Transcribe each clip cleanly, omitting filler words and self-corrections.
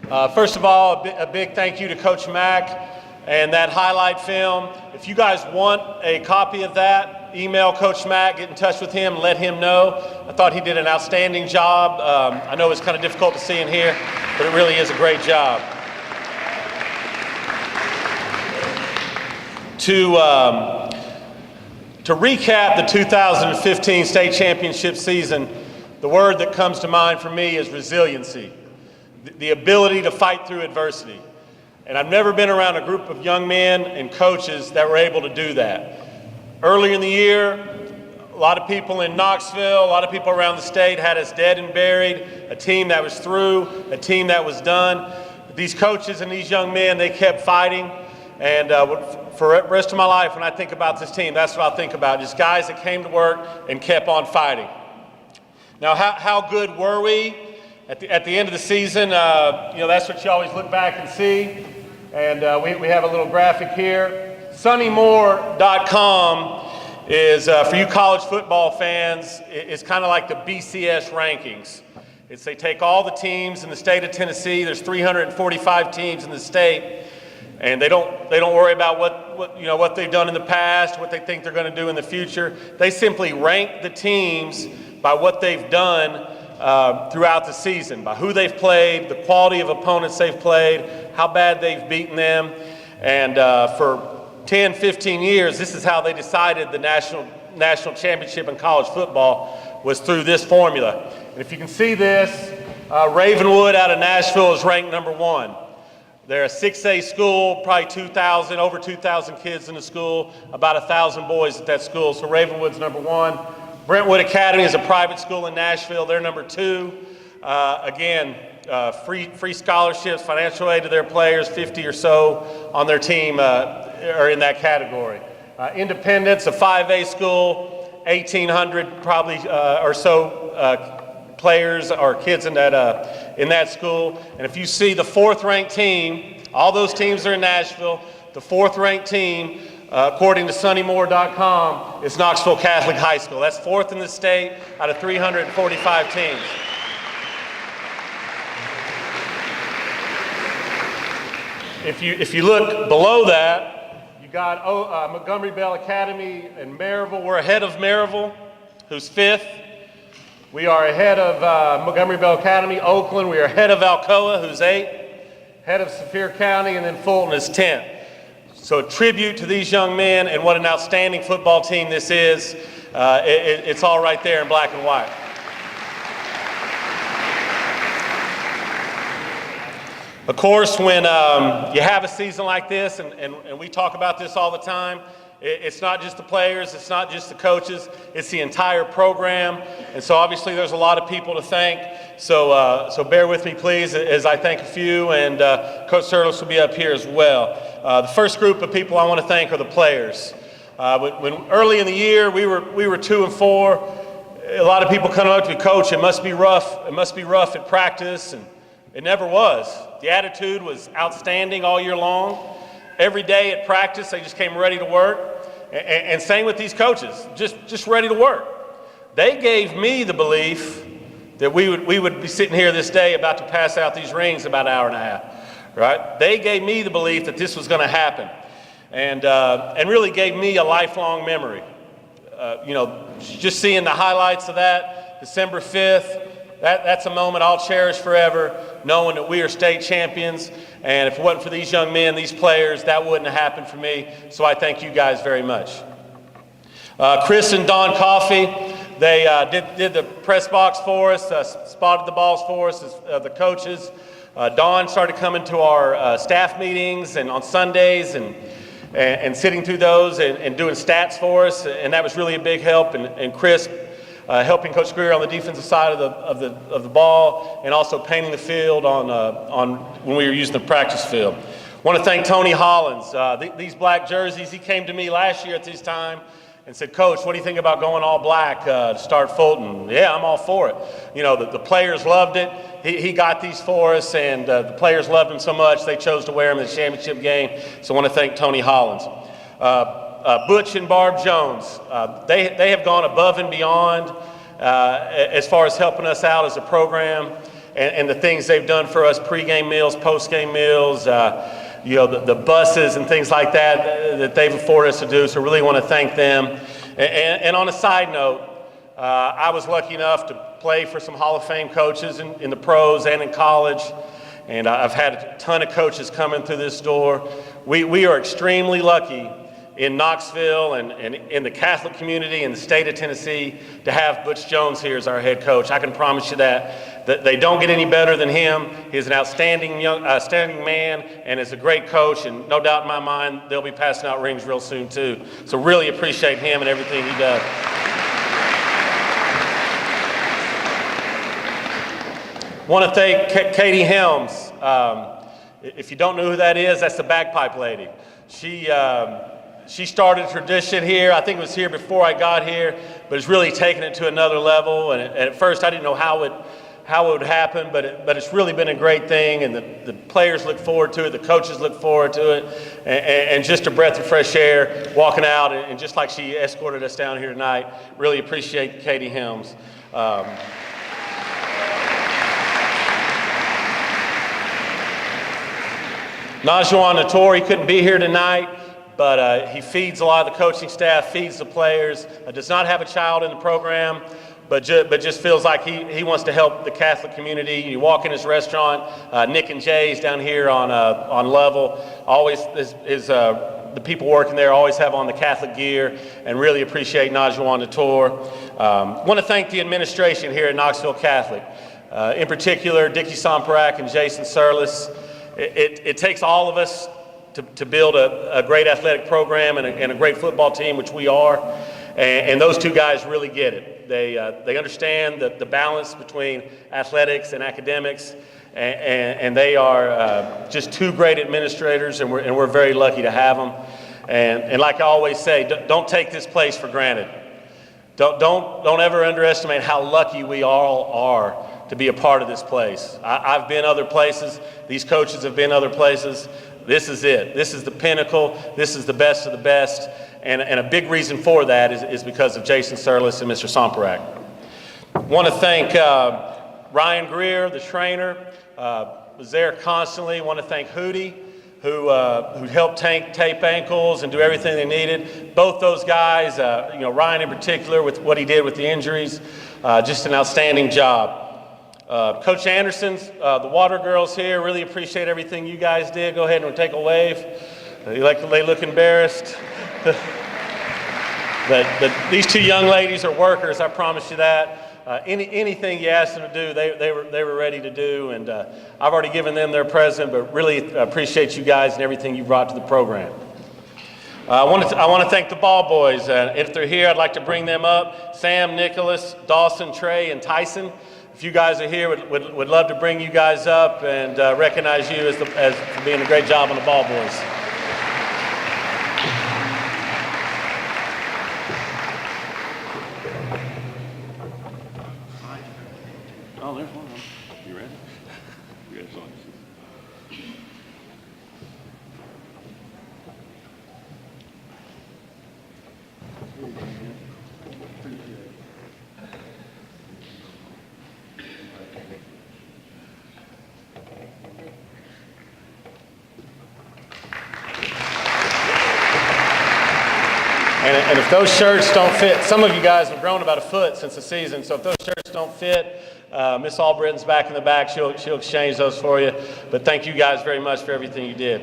First of all, a big thank you to Coach Mack and that highlight film. If you guys want a copy of that, email Coach Mack, get in touch with him, let him know. I thought he did an outstanding job. I know it's kind of difficult to see in here, but it really is a great job. To recap the 2015 state championship season, the word that comes to mind for me is resiliency, the ability to fight through adversity. And I've never been around a group of young men and coaches that were able to do that. Early in the year, a lot of people in Knoxville, a lot of people around the state had us dead and buried, a team that was through, a team that was done. But these coaches and these young men, they kept fighting. And for the rest of my life, when I think about this team, that's what I think about, just guys that came to work and kept on fighting. Now, how good were we? At the end of the season, that's what you always look back and see. And we have a little graphic here. SonnyMoore.com is, for you college football fans, it's kind of like the BCS rankings. They take all the teams in the state of Tennessee. There's 345 teams in the state, and they don't worry about what they've done in the past, what they think they're going to do in the future. They simply rank the teams by what they've done throughout the season, by who they've played, the quality of opponents they've played, how bad they've beaten them. And for 10, 15 years, this is how they decided the national championship in college football was through this formula. And if you can see this, Ravenwood out of Nashville is ranked number 1. They're a 6A school, probably over 2,000 kids in the school, about 1,000 boys at that school. So Ravenwood's number 1. Brentwood Academy is a private school in Nashville. They're number 2. Free scholarships, financial aid to their players, 50 or so on their team are in that category. Independence, a 5A school, 1,800 probably or so players or kids in that school. And if you see the 4th ranked team, all those teams are in Nashville, the 4th ranked team, according to SonnyMoore.com, is Knoxville Catholic High School. That's 4th in the state out of 345 teams. If you look below that, you got Montgomery Bell Academy and Maryville. We're ahead of Maryville, who's 5th. We are ahead of Montgomery Bell Academy. Oakland, we are ahead of Alcoa, who's 8th. Ahead of Sevier County, and then Fulton is 10th. So a tribute to these young men and what an outstanding football team this is. It's all right there in black and white. Of course, when you have a season like this, and we talk about this all the time, it's not just the players, it's not just the coaches, it's the entire program. And so obviously there's a lot of people to thank. So bear with me, please, as I thank a few, and Coach Serlis will be up here as well. The first group of people I want to thank are the players. When early in the year we were 2-4, a lot of people come up to me, Coach, it must be rough. It must be rough at practice, and it never was. The attitude was outstanding all year long. Every day at practice, they just came ready to work. And same with these coaches, just ready to work. They gave me the belief that we would be sitting here this day about to pass out these rings in about an hour and a half, right? They gave me the belief that this was going to happen, and really gave me a lifelong memory. Just seeing the highlights of that, December 5th, that's a moment I'll cherish forever, knowing that we are state champions. And if it wasn't for these young men, these players, that wouldn't have happened for me. So I thank you guys very much. Chris and Don Coffey, they did the press box for us, spotted the balls for us, the coaches. Don started coming to our staff meetings and on Sundays and sitting through those and doing stats for us, and that was really a big help. And Chris helping Coach Greer on the defensive side of the ball, and also painting the field on when we were using the practice field. I want to thank Tony Hollins. These black jerseys, he came to me last year at this time and said, Coach, what do you think about going all black to start Fulton? Yeah, I'm all for it. The players loved it. He got these for us, and the players loved them so much they chose to wear them in the championship game. So I want to thank Tony Hollins. Butch and Barb Jones, they have gone above and beyond as far as helping us out as a program. and the things they've done for us, pregame meals, postgame meals, the buses and things like that they've afforded us to do. So really want to thank them. And on a side note, I was lucky enough to play for some Hall of Fame coaches in the pros and in college. And I've had a ton of coaches coming through this door. We are extremely lucky in Knoxville and in the Catholic community in the state of Tennessee to have Butch Jones here as our head coach. I can promise you that they don't get any better than him. He's an outstanding man and is a great coach, and no doubt in my mind they'll be passing out rings real soon too. So really appreciate him and everything he does. Want to thank Katie Helms. If you don't know who that is, that's the bagpipe lady. She started a tradition here. I think it was here before I got here, but it's really taken it to another level. And at first, I didn't know how it would happen, but it's really been a great thing. And the players look forward to it, the coaches look forward to it, and just a breath of fresh air walking out. And just like she escorted us down here tonight, really appreciate Katie Helms. Najuan Nator, he couldn't be here tonight, but he feeds a lot of the coaching staff, feeds the players, does not have a child in the program, but just feels like he wants to help the Catholic community. You walk in his restaurant, Nick and Jay's down here on Level, always the people working there always have on the Catholic gear, and really appreciate Najuan Nator. Want to thank the administration here at Knoxville Catholic, in particular Dickie Somperak and Jason Surlis. It takes all of us to build a great athletic program and a great football team, which we are, and those two guys really get it. They understand the balance between athletics and academics, and they are just two great administrators, and we're very lucky to have them. And like I always say, don't take this place for granted. Don't ever underestimate how lucky we all are to be a part of this place. I've been other places. These coaches have been other places. This is it. This is the pinnacle. This is the best of the best. And a big reason for that is because of Jason Surlis and Mr. Somperak. Want to thank Ryan Greer, the trainer, was there constantly. Want to thank Hootie, who helped tape ankles and do everything they needed. Both those guys, Ryan in particular, with what he did with the injuries, just an outstanding job. Coach Anderson's, the Water Girls here, really appreciate everything you guys did. Go ahead and take a wave. They look embarrassed. But these two young ladies are workers, I promise you that. Anything you asked them to do, they were ready to do. And I've already given them their present, but really appreciate you guys and everything you brought to the program. I want to thank the ball boys. If they're here, I'd like to bring them up. Sam, Nicholas, Dawson, Trey, and Tyson. If you guys are here, would love to bring you guys up and recognize you as for being a great job on the ball boys. Oh, there's one of them. You ready? You ready? And if those shirts don't fit, some of you guys have grown about a foot since the season, so if those shirts don't fit, Miss Albritton's back in the back. She'll exchange those for you. But thank you guys very much for everything you did.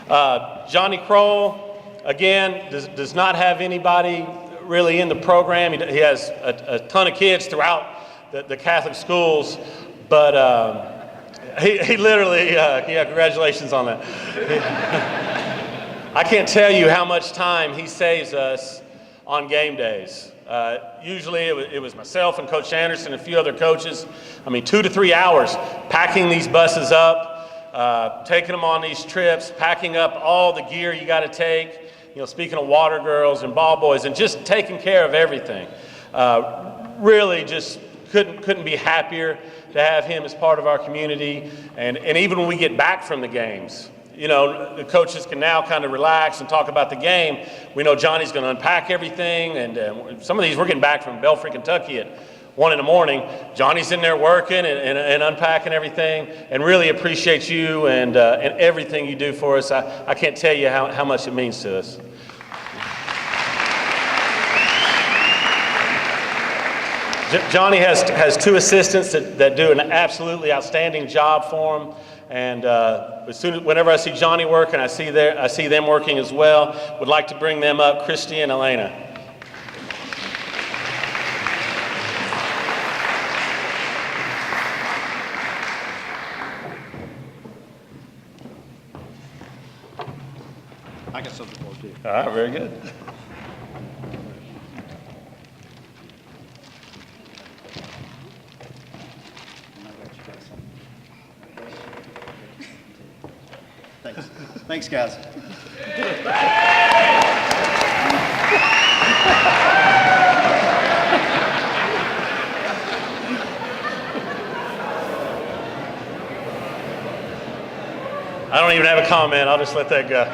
Johnny Kroll, again, does not have anybody really in the program. He has a ton of kids throughout the Catholic schools, but he literally, congratulations on that. I can't tell you how much time he saves us on game days. Usually it was myself and Coach Anderson and a few other coaches. 2 to 3 hours packing these buses up, taking them on these trips, packing up all the gear you got to take, speaking of Water Girls and ball boys, and just taking care of everything. Really just couldn't be happier to have him as part of our community. And even when we get back from the games, the coaches can now kind of relax and talk about the game. We know Johnny's going to unpack everything, and some of these we're getting back from Belfry, Kentucky at 1 in the morning. Johnny's in there working and unpacking everything, and really appreciate you and everything you do for us. I can't tell you how much it means to us. Johnny has 2 assistants that do an absolutely outstanding job for him. And whenever I see Johnny working, I see them working as well. Would like to bring them up, Christy and Elena. I got something for you. All right, very good. Thanks, guys. I don't even have a comment. I'll just let that go.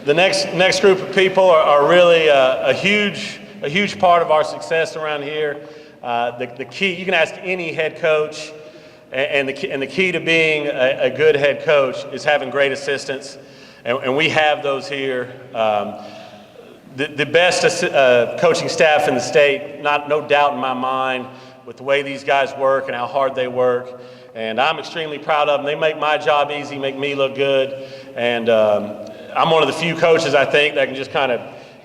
The next group of people are really a huge part of our success around here. The key, you can ask any head coach, and the key to being a good head coach is having great assistants, and we have those here. The best coaching staff in the state, no doubt in my mind, with the way these guys work and how hard they work. And I'm extremely proud of them. They make my job easy, make me look good. And I'm one of the few coaches, I think, that can just kind of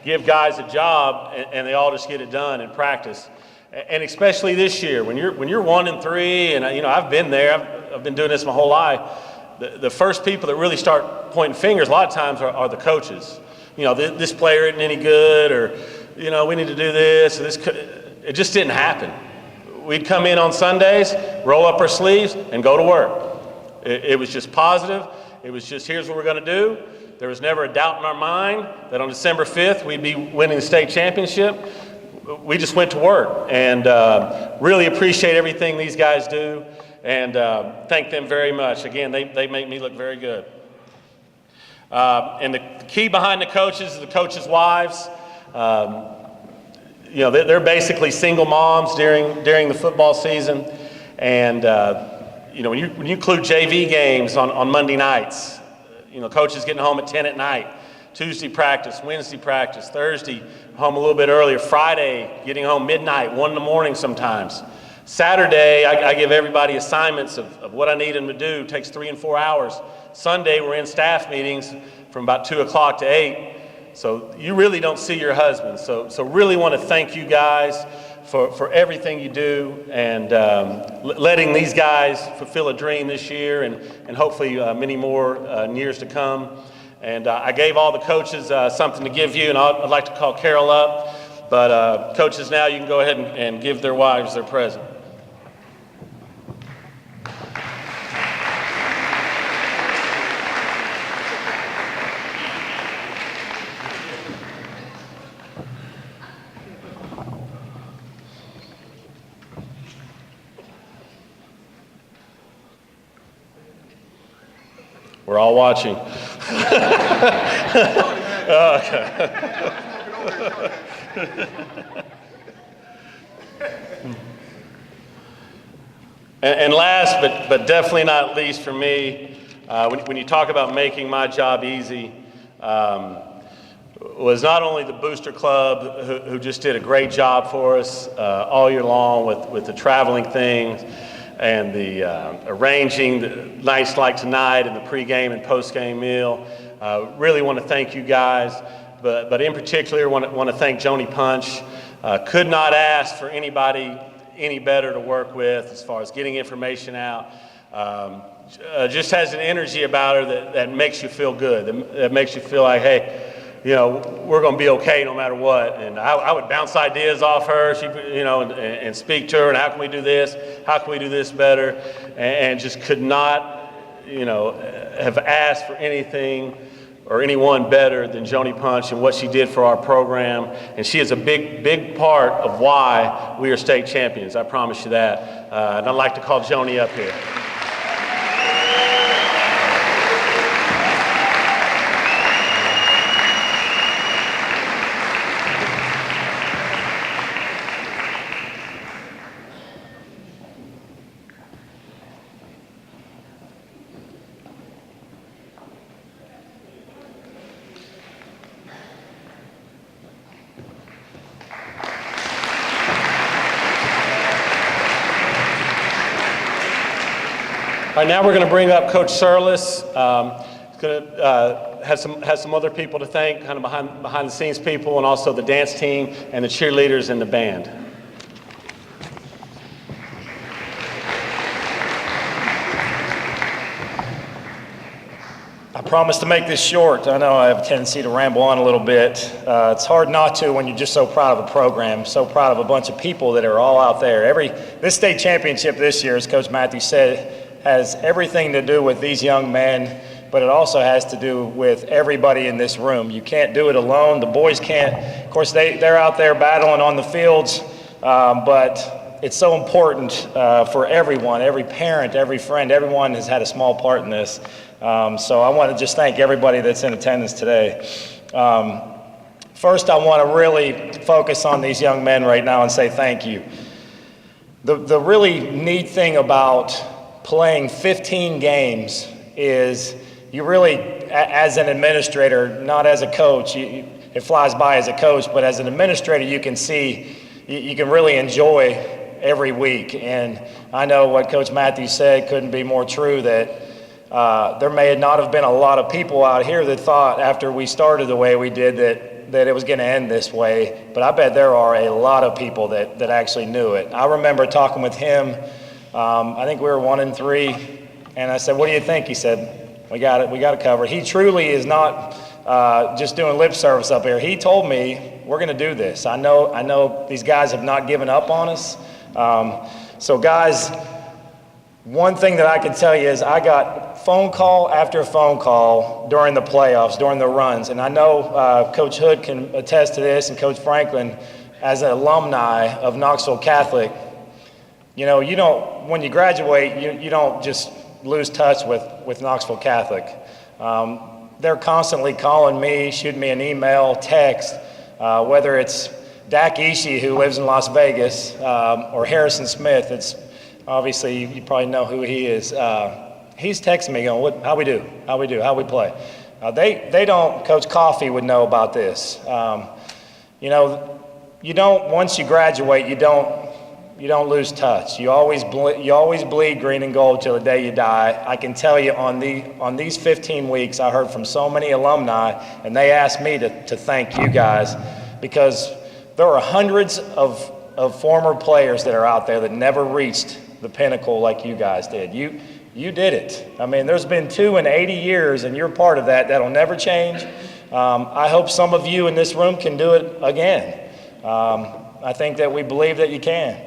give guys a job and they all just get it done in practice. And especially this year, when you're 1 and 3, and I've been there, I've been doing this my whole life. The first people that really start pointing fingers a lot of times are the coaches. This player isn't any good, or we need to do this. It just didn't happen. We'd come in on Sundays, roll up our sleeves, and go to work. It was just positive. It was just, here's what we're going to do. There was never a doubt in our mind that on December 5th we'd be winning the state championship. We just went to work, and really appreciate everything these guys do, and thank them very much. Again, they make me look very good. And the key behind the coaches is the coaches' wives. They're basically single moms during the football season, and when you include JV games on Monday nights, coaches getting home at 10 at night, Tuesday practice, Wednesday practice, Thursday home a little bit earlier, Friday getting home midnight, 1 in the morning sometimes. Saturday, I give everybody assignments of what I need them to do. It takes 3 and 4 hours. Sunday, we're in staff meetings from about 2 o'clock to 8. So you really don't see your husband. So really want to thank you guys for everything you do, and letting these guys fulfill a dream this year, and hopefully many more years to come. And I gave all the coaches something to give you, and I'd like to call Carol up. But coaches, now you can go ahead and give their wives their present. We're all watching. Okay. And last, but definitely not least for me, when you talk about making my job easy, was not only the Booster Club, who just did a great job for us all year long with the traveling things, and the arranging the nights like tonight and the pregame and postgame meal. Really want to thank you guys, but in particular want to thank Joni Punch. Could not ask for anybody any better to work with as far as getting information out. Just has an energy about her that makes you feel good, that makes you feel like, hey, we're going to be okay no matter what. And I would bounce ideas off her, and speak to her, and how can we do this? How can we do this better? And just could not, have asked for anything or anyone better than Joni Punch and what she did for our program. And she is a big part of why we are state champions. I promise you that. And I'd like to call Joni up here. All right, now we're going to bring up Coach Surlis. He's going to have some other people to thank, kind of behind the scenes people, and also the dance team and the cheerleaders and the band. I promise to make this short. I know I have a tendency to ramble on a little bit. It's hard not to when you're just so proud of a program, so proud of a bunch of people that are all out there. This state championship this year, as Coach Matthews said, has everything to do with these young men, but it also has to do with everybody in this room. You can't do it alone. The boys can't. Of course, they're out there battling on the fields, but it's so important for everyone, every parent, every friend, everyone has had a small part in this. So I want to just thank everybody that's in attendance today. First, I want to really focus on these young men right now and say thank you. The really neat thing about playing 15 games is you really, as an administrator, not as a coach, it flies by as a coach, but as an administrator, you can see, you can really enjoy every week. And I know what Coach Matthews said couldn't be more true, that there may not have been a lot of people out here that thought after we started the way we did that it was going to end this way, but I bet there are a lot of people that actually knew it. I remember talking with him, I think we were 1-3, and I said, "What do you think?" He said, we got it covered. He truly is not just doing lip service up here. He told me, we're going to do this. I know these guys have not given up on us. So guys, one thing that I can tell you is I got phone call after phone call during the playoffs, during the runs. And I know Coach Hood can attest to this, and Coach Franklin, as an alumni of Knoxville Catholic, you know, when you graduate, you don't just lose touch with Knoxville Catholic. They're constantly calling me, shooting me an email, text, whether it's Dak Ishii, who lives in Las Vegas, or Harrison Smith. It's obviously, you probably know who he is. He's texting me going, how we do, how we play. They don't, Coach Coffey would know about this. You know, once you graduate, you don't lose touch. You always bleed green and gold till the day you die. I can tell you on these 15 weeks, I heard from so many alumni, and they asked me to thank you guys, because there are hundreds of former players that are out there that never reached the pinnacle like you guys did. You did it. I mean, there's been 2 in 80 years, and you're part of that. That'll never change. I hope some of you in this room can do it again. I think that we believe that you can.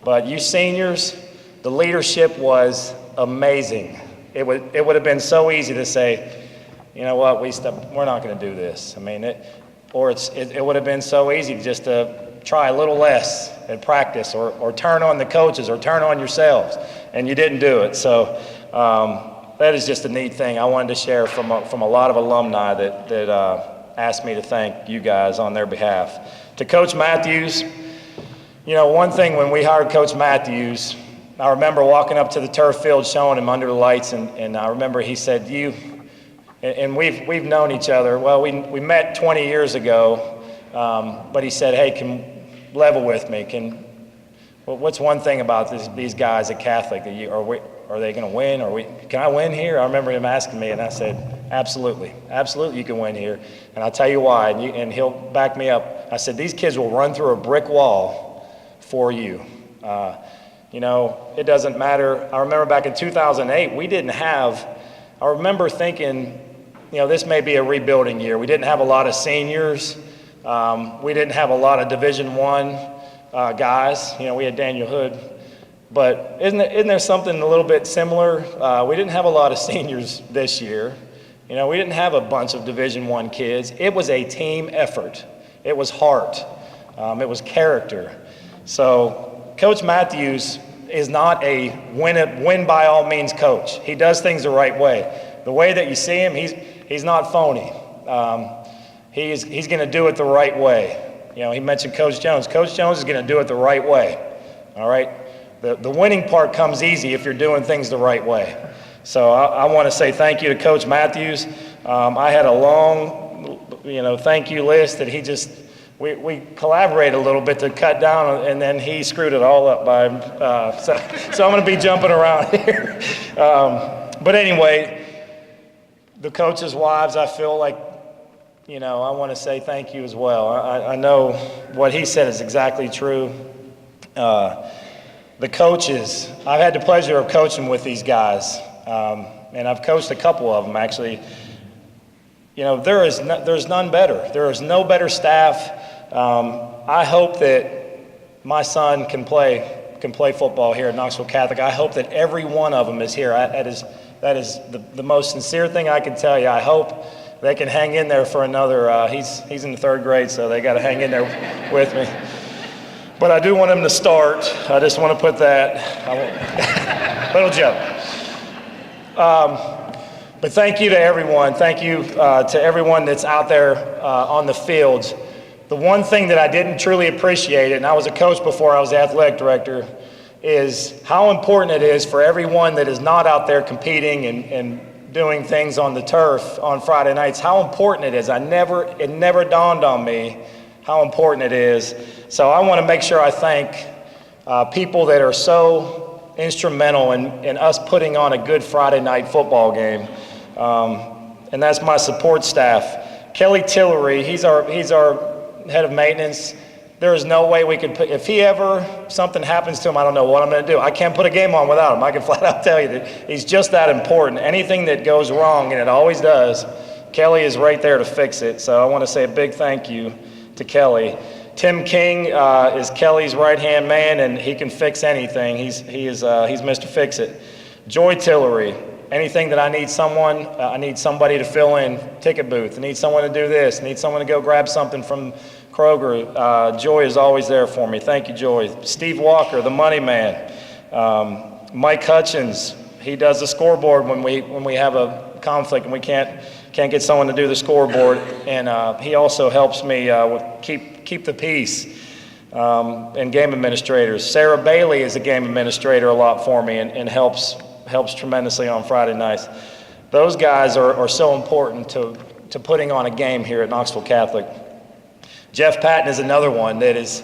But you seniors, the leadership was amazing. It would have been so easy to say, you know what, we're not going to do this. I mean, it would have been so easy just to try a little less at practice, or turn on the coaches, or turn on yourselves, and you didn't do it. So that is just a neat thing I wanted to share from a lot of alumni that asked me to thank you guys on their behalf. To Coach Matthews, you know, one thing when we hired Coach Matthews, I remember walking up to the turf field showing him under the lights, and I remember he said, and we've known each other, well, we met 20 years ago, but he said, hey, can level with me, what's one thing about these guys at Catholic, are they going to win, can I win here? I remember him asking me, and I said, absolutely you can win here, and I'll tell you why, and he'll back me up. I said, these kids will run through a brick wall for you. You know, it doesn't matter. I remember back in 2008, I remember thinking, you know, this may be a rebuilding year. We didn't have a lot of seniors. We didn't have a lot of Division I guys. You know, we had Daniel Hood. But isn't there something a little bit similar? We didn't have a lot of seniors this year. You know, we didn't have a bunch of Division I kids. It was a team effort. It was heart. It was character. So Coach Matthews is not a win by all means coach. He does things the right way. The way that you see him, he's not phony. He's going to do it the right way. You know, he mentioned Coach Jones. Coach Jones is going to do it the right way. All right? The winning part comes easy if you're doing things the right way. So I want to say thank you to Coach Matthews. I had a long, thank you list that we collaborated a little bit to cut down, and then he screwed it all up by, so I'm going to be jumping around here. But anyway, the coaches' wives, I feel like, I want to say thank you as well. I know what he said is exactly true. The coaches, I've had the pleasure of coaching with these guys, and I've coached a couple of them actually. There's none better. There is no better staff. I hope that my son can play football here at Knoxville Catholic. I hope that every one of them is here. That is the most sincere thing I can tell you. I hope they can hang in there for another. He's in the 3rd grade, so they got to hang in there with me. But I do want him to start. I just want to put that. Little joke. But thank you to everyone. Thank you to everyone that's out there on the fields. The one thing that I didn't truly appreciate, and I was a coach before I was the athletic director, is how important it is for everyone that is not out there competing and doing things on the turf on Friday nights, how important it is. It never dawned on me how important it is. So I want to make sure I thank people that are so instrumental in us putting on a good Friday night football game. And that's my support staff. Kelly Tillery, he's our head of maintenance. There is no way we could put, if something happens to him, I don't know what I'm going to do. I can't put a game on without him. I can flat out tell you that he's just that important. Anything that goes wrong, and it always does, Kelly is right there to fix it. So I want to say a big thank you to Kelly. Tim King is Kelly's right-hand man, and he can fix anything. He's Mr. Fix-It. Joy Tillery, anything that I need somebody to fill in, ticket booth. I need someone to do this. I need someone to go grab something from Kroger. Joy is always there for me. Thank you, Joy. Steve Walker, the money man. Mike Hutchins, he does the scoreboard when we have a conflict and we can't get someone to do the scoreboard. And he also helps me with keep the peace. And game administrators. Sarah Bailey is a game administrator a lot for me and helps tremendously on Friday nights. Those guys are so important to putting on a game here at Knoxville Catholic. Jeff Patton is another one that is,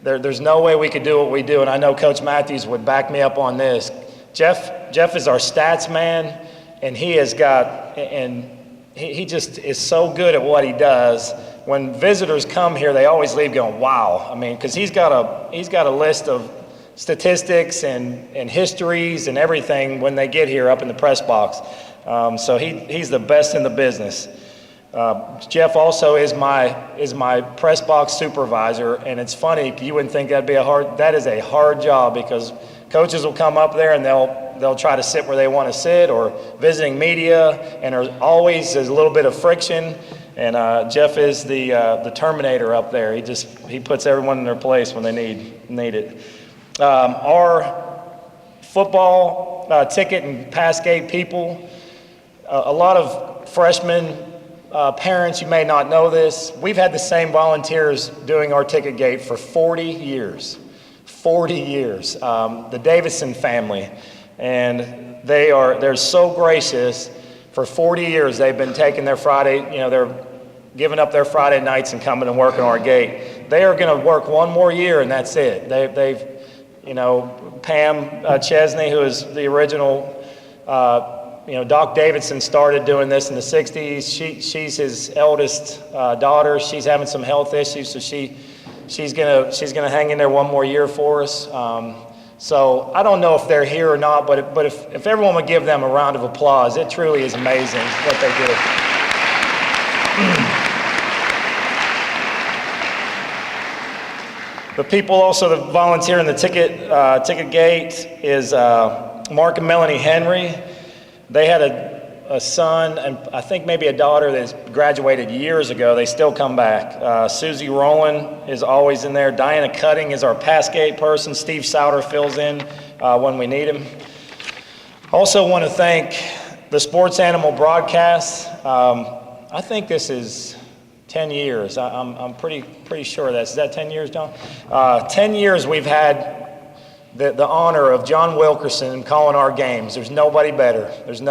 there's no way we could do what we do, and I know Coach Matthews would back me up on this. Jeff is our stats man, and he just is so good at what he does. When visitors come here, they always leave going, wow. I mean, because he's got a list of statistics and histories and everything when they get here up in the press box. So he's the best in the business. Jeff also is my press box supervisor, and it's funny, you wouldn't think that is a hard job, because coaches will come up there and they'll try to sit where they want to sit, or visiting media, and there's always a little bit of friction. And Jeff is the Terminator up there. He puts everyone in their place when they need it. Our football ticket and pass gate people, a lot of freshmen, parents, you may not know this, we've had the same volunteers doing our ticket gate for 40 years. 40 years. The Davidson family, and they're so gracious. For 40 years, they've been taking their Friday, they're giving up their Friday nights and coming and working our gate. They are going to work one more year, and that's it. They've Pam Chesney, who is the original, Doc Davidson started doing this in the 60s. She's his eldest daughter. She's having some health issues, so she's gonna hang in there one more year for us. So I don't know if they're here or not, but if everyone would give them a round of applause, it truly is amazing what they do. The people also that volunteer in the ticket gate is Mark and Melanie Henry. They had a son and I think maybe a daughter that's graduated years ago. They still come back. Susie Rowland is always in there. Diana Cutting is our pass gate person. Steve Souter fills in when we need him. Also want to thank the Sports Animal Broadcasts. I think this is 10 years. I'm pretty sure is that 10 years, John? 10 years we've had the honor of John Wilkerson calling our games. There's nobody better. Let's give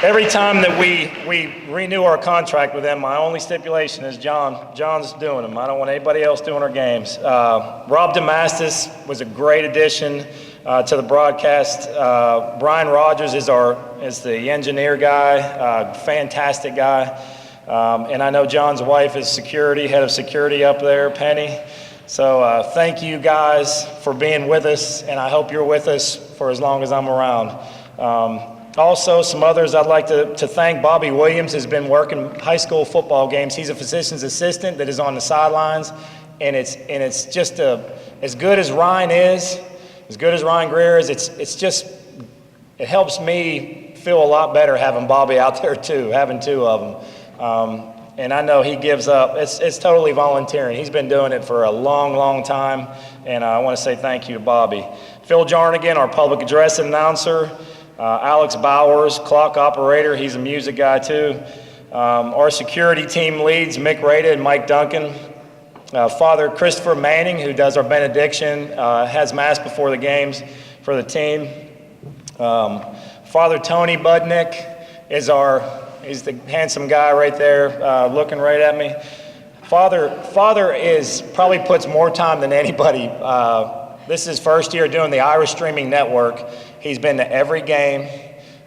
every time that we renew our contract with them, my only stipulation is John's doing them. I don't want anybody else doing our games. Rob DeMastis was a great addition to the broadcast. Brian Rogers is the engineer guy, fantastic guy. And I know John's wife is head of security up there, Penny. So thank you guys for being with us, and I hope you're with us for as long as I'm around. Also, some others I'd like to thank. Bobby Williams has been working high school football games. He's a physician's assistant that is on the sidelines, and it's just as good as Ryan is, as good as Ryan Greer is. It helps me feel a lot better having Bobby out there too, having two of them. And I know he gives up. It's totally volunteering. He's been doing it for a long, long time, and I want to say thank you to Bobby. Phil Jarnigan, our public address announcer. Alex Bowers, clock operator, he's a music guy too. Our security team leads, Mick Rada and Mike Duncan. Father Christopher Manning, who does our benediction, has Mass before the games for the team. Father Tony Budnick he's the handsome guy right there looking right at me. Father probably puts more time than anybody. This is his first year doing the Irish Streaming Network. He's been to every game.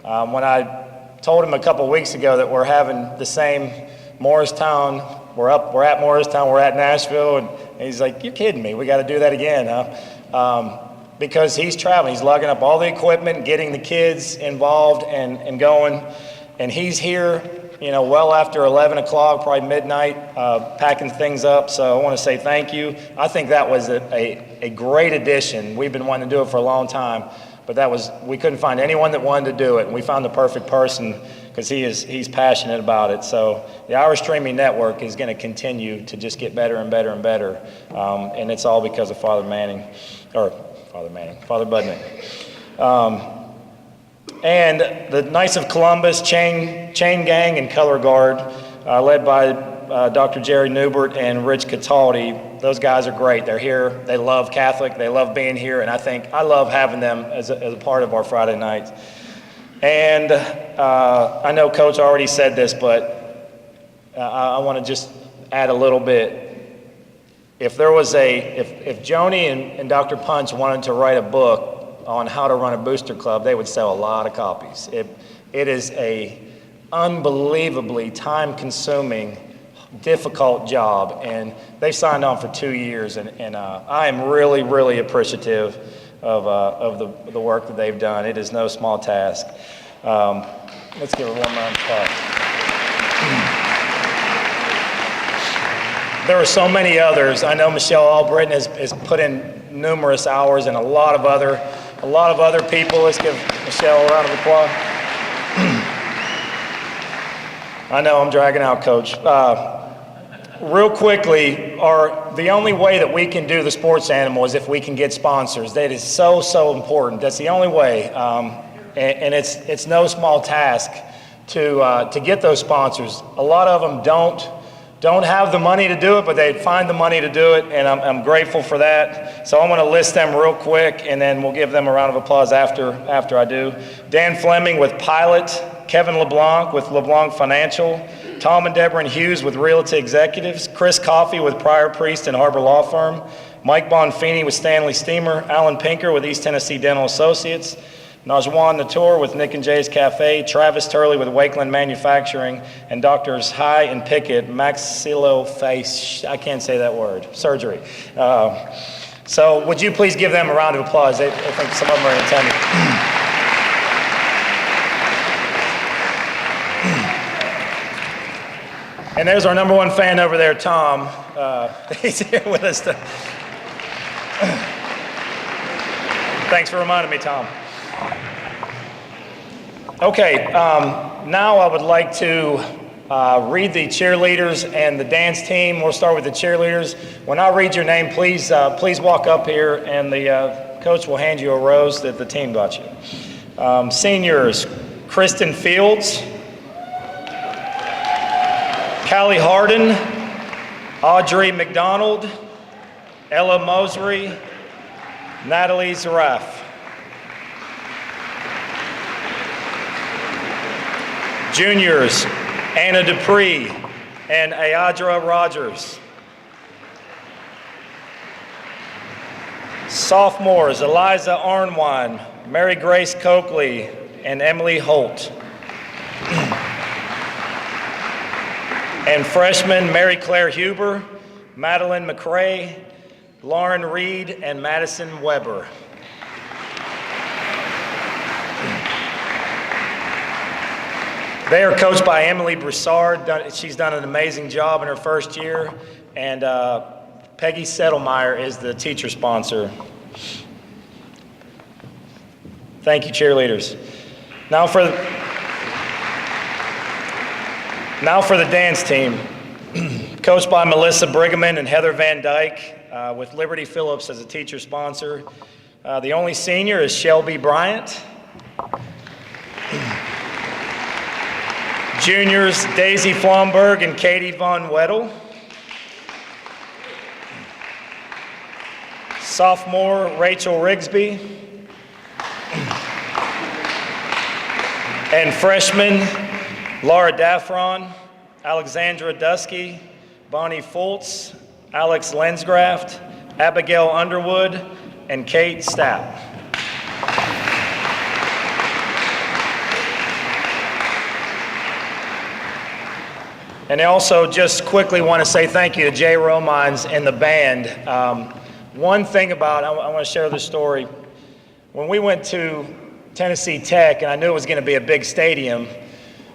When I told him a couple of weeks ago that we're having the same Morristown, we're at Morristown, we're at Nashville, and he's like, "You're kidding me, we got to do that again, huh?" Because he's traveling, he's lugging up all the equipment, getting the kids involved and going, and he's here, well after 11 o'clock, probably midnight, packing things up. So I want to say thank you. I think that was a great addition. We've been wanting to do it for a long time, but we couldn't find anyone that wanted to do it, and we found the perfect person because he's passionate about it. So the Irish Streaming Network is going to continue to just get better and better and better, and it's all because of Father Budnick. And the Knights of Columbus, Chain Gang and Color Guard, led by Dr. Jerry Newbert and Rich Cataldi. Those guys are great. They're here. They love Catholic. They love being here. And I love having them as a part of our Friday nights. And I know Coach already said this, but I want to just add a little bit. If Joni and Dr. Punch wanted to write a book on how to run a booster club, they would sell a lot of copies. It is a unbelievably time-consuming, difficult job, and they signed on for 2 years, and I am really, really appreciative of the work that they've done. It is no small task. Let's give it one round of applause. There are so many others. I know Michelle Albritton has put in numerous hours, and a lot of other people. Let's give Michelle a round of applause. I know I'm dragging out, Coach. Real quickly, the only way that we can do the sports animal is if we can get sponsors. That is so important. That's the only way, and it's no small task to get those sponsors. A lot of them don't have the money to do it, but they find the money to do it, and I'm grateful for that. So I'm going to list them real quick, and then we'll give them a round of applause after I do. Dan Fleming with Pilot, Kevin LeBlanc with LeBlanc Financial, Tom and Deborah Hughes with Realty Executives, Chris Coffey with Prior Priest and Harbor Law Firm, Mike Bonfini with Stanley Steamer, Alan Pinker with East Tennessee Dental Associates, Najwan Natour with Nick and Jay's Cafe, Travis Turley with Wakeland Manufacturing, and Doctors High and Pickett, maxillofacial, I can't say that word, surgery. So would you please give them a round of applause? I think some of them are in attendance. And there's our number one fan over there, Tom. He's here with us. Thanks for reminding me, Tom. Okay, now I would like to read the cheerleaders and the dance team. We'll start with the cheerleaders. When I read your name, please walk up here, and the coach will hand you a rose that the team got you. Seniors, Kristen Fields, Callie Harden, Audrey McDonald, Ella Mosery, Natalie Zaraf. Juniors, Anna Dupree and Ayadra Rogers. Sophomores, Eliza Arnwine, Mary Grace Coakley, and Emily Holt. And freshmen, Mary Claire Huber, Madeline McCrae, Lauren Reed, and Madison Weber. They are coached by Emily Broussard. She's done an amazing job in her first year, and Peggy Settlemeyer is the teacher sponsor. Thank you, cheerleaders. Now for the dance team, coached by Melissa Brigham and Heather Van Dyke, with Liberty Phillips as a teacher sponsor. The only senior is Shelby Bryant. Juniors, Daisy Flomberg and Katie Von Weddle. Sophomore, Rachel Rigsby. And freshmen, Laura Daffron, Alexandra Dusky, Bonnie Fultz, Alex Lensgraft, Abigail Underwood, and Kate Stapp. And I also just quickly want to say thank you to Jay Romines and the band. One thing about, I want to share this story. When we went to Tennessee Tech, and I knew it was going to be a big stadium,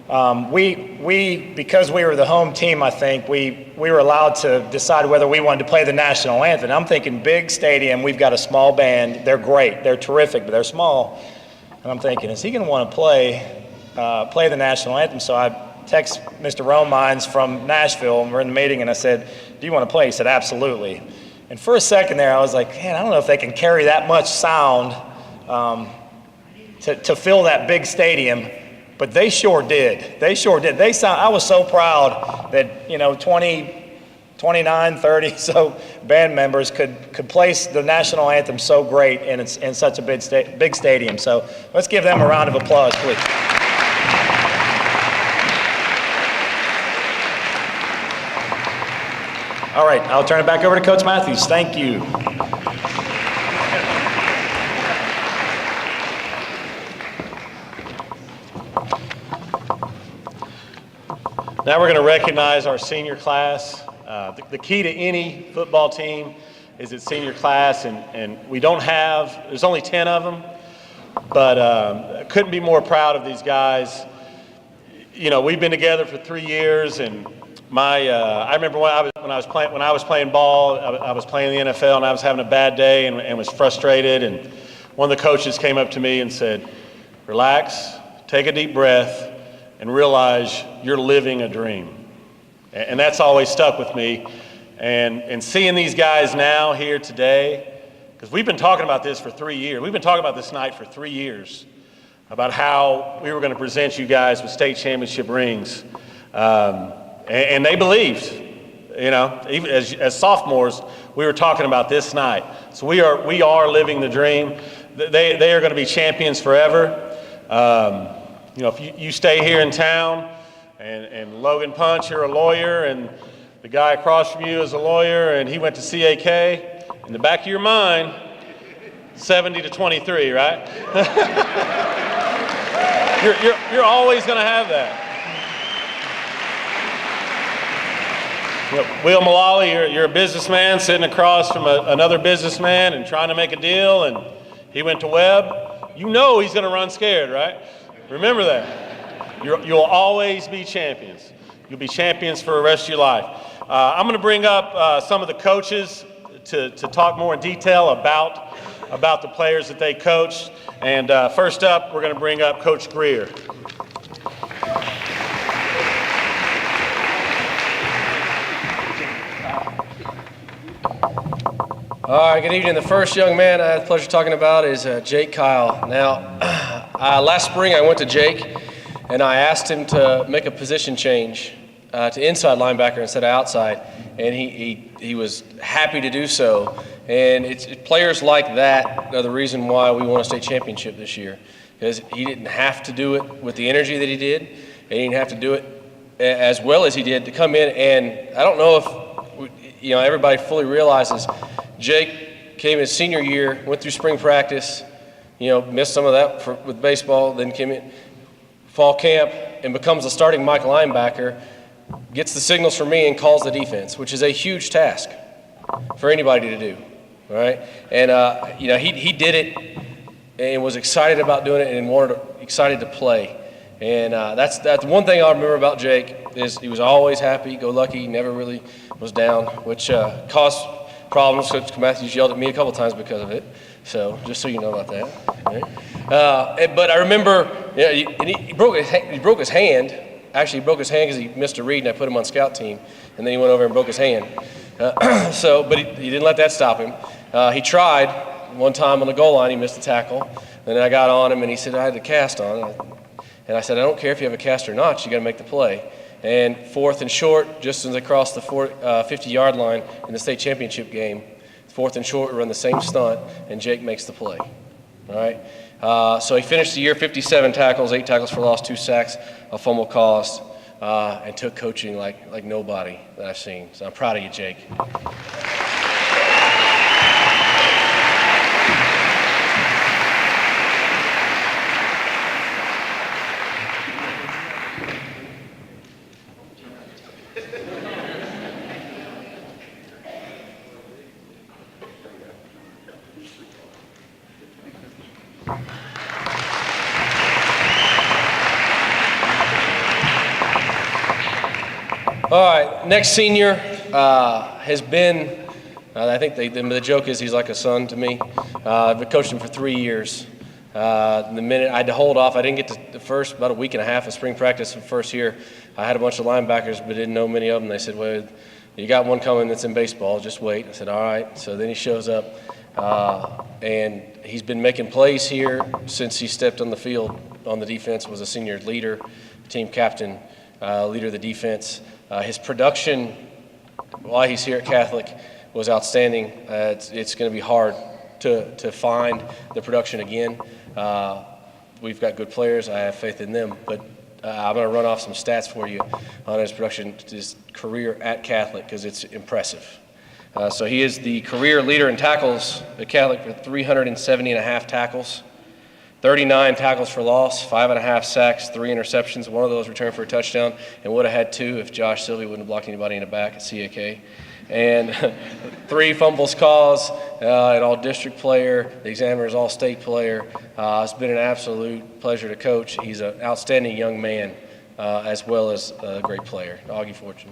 because we were the home team, I think, we were allowed to decide whether we wanted to play the national anthem. I'm thinking big stadium, we've got a small band, they're great, they're terrific, but they're small. And I'm thinking, is he going to want to play the national anthem? So I text Mr. Romines from Nashville, and we're in the meeting, and I said, do you want to play? He said, absolutely. And for a second there, I was like, man, I don't know if they can carry that much sound to fill that big stadium, but they sure did. They sure did. I was so proud that, 29, 30 so band members could place the national anthem so great in such a big stadium. So let's give them a round of applause, please. All right, I'll turn it back over to Coach Matthews. Thank you. Now we're going to recognize our senior class. The key to any football team is its senior class, and we don't have, there's only 10 of them, but I couldn't be more proud of these guys. We've been together for 3 years, and I remember when I was playing ball, I was playing in the NFL, and I was having a bad day and was frustrated, and one of the coaches came up to me and said, relax, take a deep breath, and realize you're living a dream. And that's always stuck with me. And seeing these guys now here today, because we've been talking about this for 3 years. We've been talking about this night for 3 years, about how we were going to present you guys with state championship rings. And they believed, even as sophomores, we were talking about this night. So we are living the dream. They are going to be champions forever. If you stay here in town, and Logan Punch, you're a lawyer, and the guy across from you is a lawyer, and he went to CAK, in the back of your mind, 70-23, right? you're always going to have that. Will Mullally, you're a businessman sitting across from another businessman and trying to make a deal, and he went to Webb. He's going to run scared, right? Remember that. You'll always be champions. You'll be champions for the rest of your life. I'm going to bring up some of the coaches to talk more in detail about the players that they coached. And first up, we're going to bring up Coach Greer. All right, good evening. The first young man I had the pleasure of talking about is Jake Kyle. Now, last spring I went to Jake and I asked him to make a position change to inside linebacker instead of outside, and he was happy to do so. And it's players like that are the reason why we won a state championship this year, because he didn't have to do it with the energy that he did, and he didn't have to do it as well as he did to come in. And I don't know if everybody fully realizes Jake came his senior year, went through spring practice, missed some of that with baseball, then came in fall camp and becomes the starting Mike linebacker, gets the signals from me and calls the defense, which is a huge task for anybody to do, all right? And, he did it and was excited about doing it and excited to play. And that's one thing I remember about Jake is he was always happy, go lucky, never really was down, which caused problems. Coach Matthews yelled at me a couple times because of it. So just so you know about that. Right? But I remember, he broke his hand. Actually, he broke his hand because he missed a read, and I put him on scout team, and then he went over and broke his hand. But he didn't let that stop him. He tried one time on the goal line. He missed a tackle. And then I got on him, and he said, I had the cast on. And I said, I don't care if you have a cast or not. You got to make the play. And 4th and short, just as they crossed the 50-yard line in the state championship game, 4th and short, we run the same stunt, and Jake makes the play. All right. So he finished the year 57 tackles, 8 tackles for loss, 2 sacks, a fumble caused, and took coaching like nobody that I've seen. So I'm proud of you, Jake. All right, next senior has been, I think the joke is he's like a son to me. I've been coaching him for 3 years. The minute I had to hold off, I didn't get to the first, about a week and a half of spring practice the first year. I had a bunch of linebackers, but didn't know many of them. They said, well, you got one coming that's in baseball, just wait. I said, all right. So then he shows up, and he's been making plays here since he stepped on the field on the defense, was a senior leader, team captain, leader of the defense. His production while he's here at Catholic was outstanding. It's going to be hard to find the production again. We've got good players. I have faith in them. But I'm going to run off some stats for you on his production, his career at Catholic, because it's impressive. So he is the career leader in tackles at Catholic for 370.5 tackles. 39 tackles for loss, 5.5 sacks, 3 interceptions. One of those returned for a touchdown, and would have had 2 if Josh Sylvie wouldn't have blocked anybody in the back at CAK. And 3 fumbles caused, an all-district player, the examiner's all-state player. It's been an absolute pleasure to coach. He's an outstanding young man, as well as a great player. Augie Fortune.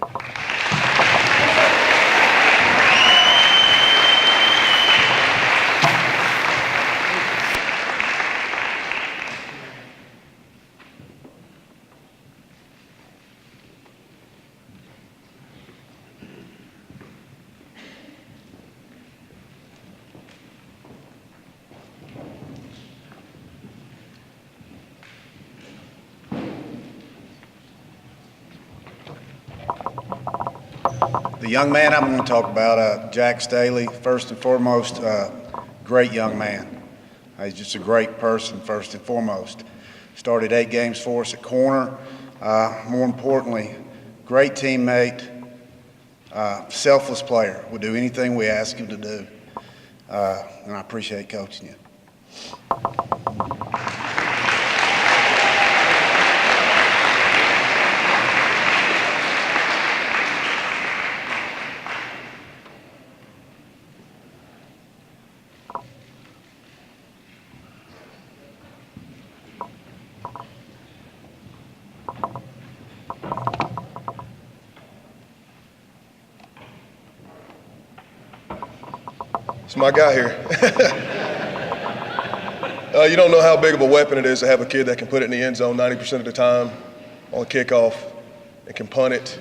The young man I'm going to talk about, Jack Staley, first and foremost, great young man. He's just a great person, first and foremost. Started 8 games for us at corner. More importantly, great teammate, selfless player. Will do anything we ask him to do. And I appreciate coaching you. It's my guy here. You don't know how big of a weapon it is to have a kid that can put it in the end zone 90% of the time on kickoff and can punt it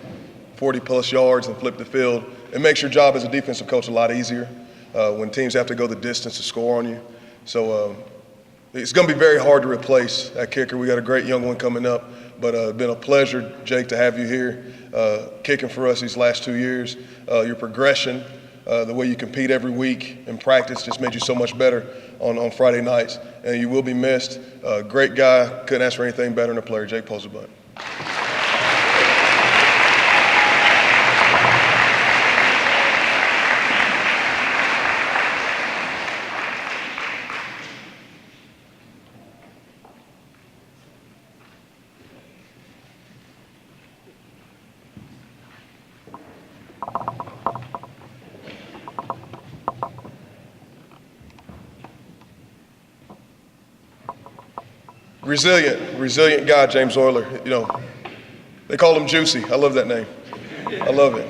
40-plus yards and flip the field. It makes your job as a defensive coach a lot easier when teams have to go the distance to score on you. So it's going to be very hard to replace that kicker. We got a great young one coming up, but it's been a pleasure, Jake, to have you here kicking for us these last 2 years. Your progression, the way you compete every week in practice just made you so much better on Friday nights, and you will be missed. Great guy, couldn't ask for anything better than a player, Jake Posebunt. resilient guy, James Euler. You know, they call him Juicy. I love that name. I love it.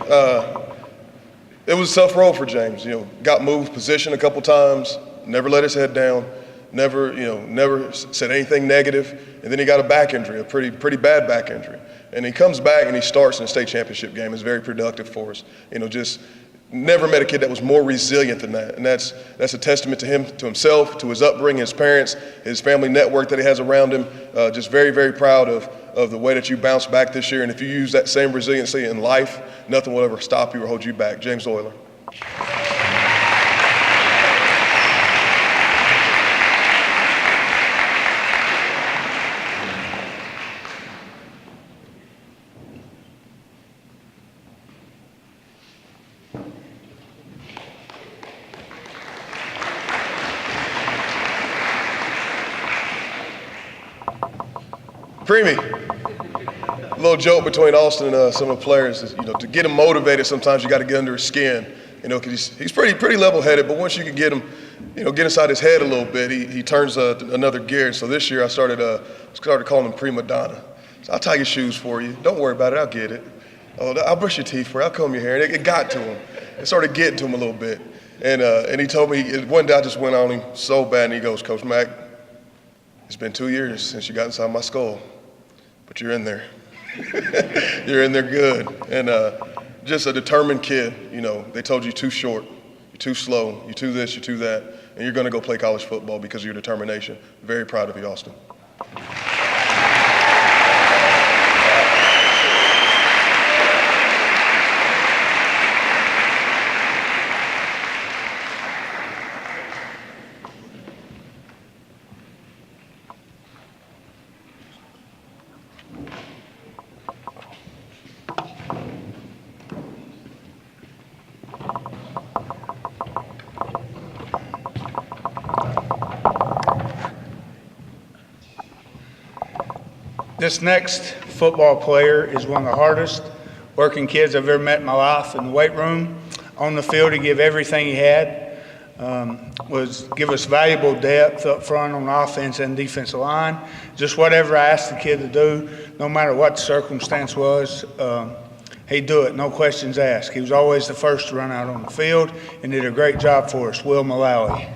It was a tough road for James. You know, got moved position a couple times, never let his head down, never said anything negative, and then he got a back injury, a pretty bad back injury. And he comes back and he starts in the state championship game. It's very productive for us. You know, just never met a kid that was more resilient than that. And that's a testament to him, to himself, to his upbringing, his parents, his family network that he has around him. Just very, very proud of the way that you bounced back this year. And if you use that same resiliency in life, nothing will ever stop you or hold you back. James Euler. Preemy, a little joke between Austin and some of the players is, to get him motivated, sometimes you got to get under his skin, because he's pretty level-headed, but once you can get him, get inside his head a little bit, he turns another gear. And so this year I started calling him Prima Donna. So I'll tie your shoes for you. Don't worry about it. I'll get it. Oh, I'll brush your teeth for you. I'll comb your hair. And it got to him. It started getting to him a little bit. And he told me, one day I just went on him so bad, and he goes, Coach Mack, it's been 2 years since you got inside my skull. But you're in there. You're in there good. And just a determined kid. They told you too short, you're too slow, you're too this, you're too that, and you're going to go play college football because of your determination. Very proud of you, Austin. This next football player is one of the hardest working kids I've ever met in my life. In the weight room, on the field, he gave everything he had, give us valuable depth up front on offense and defensive line. Just whatever I asked the kid to do, no matter what the circumstance was, he'd do it, no questions asked. He was always the first to run out on the field and did a great job for us. Will Malawi.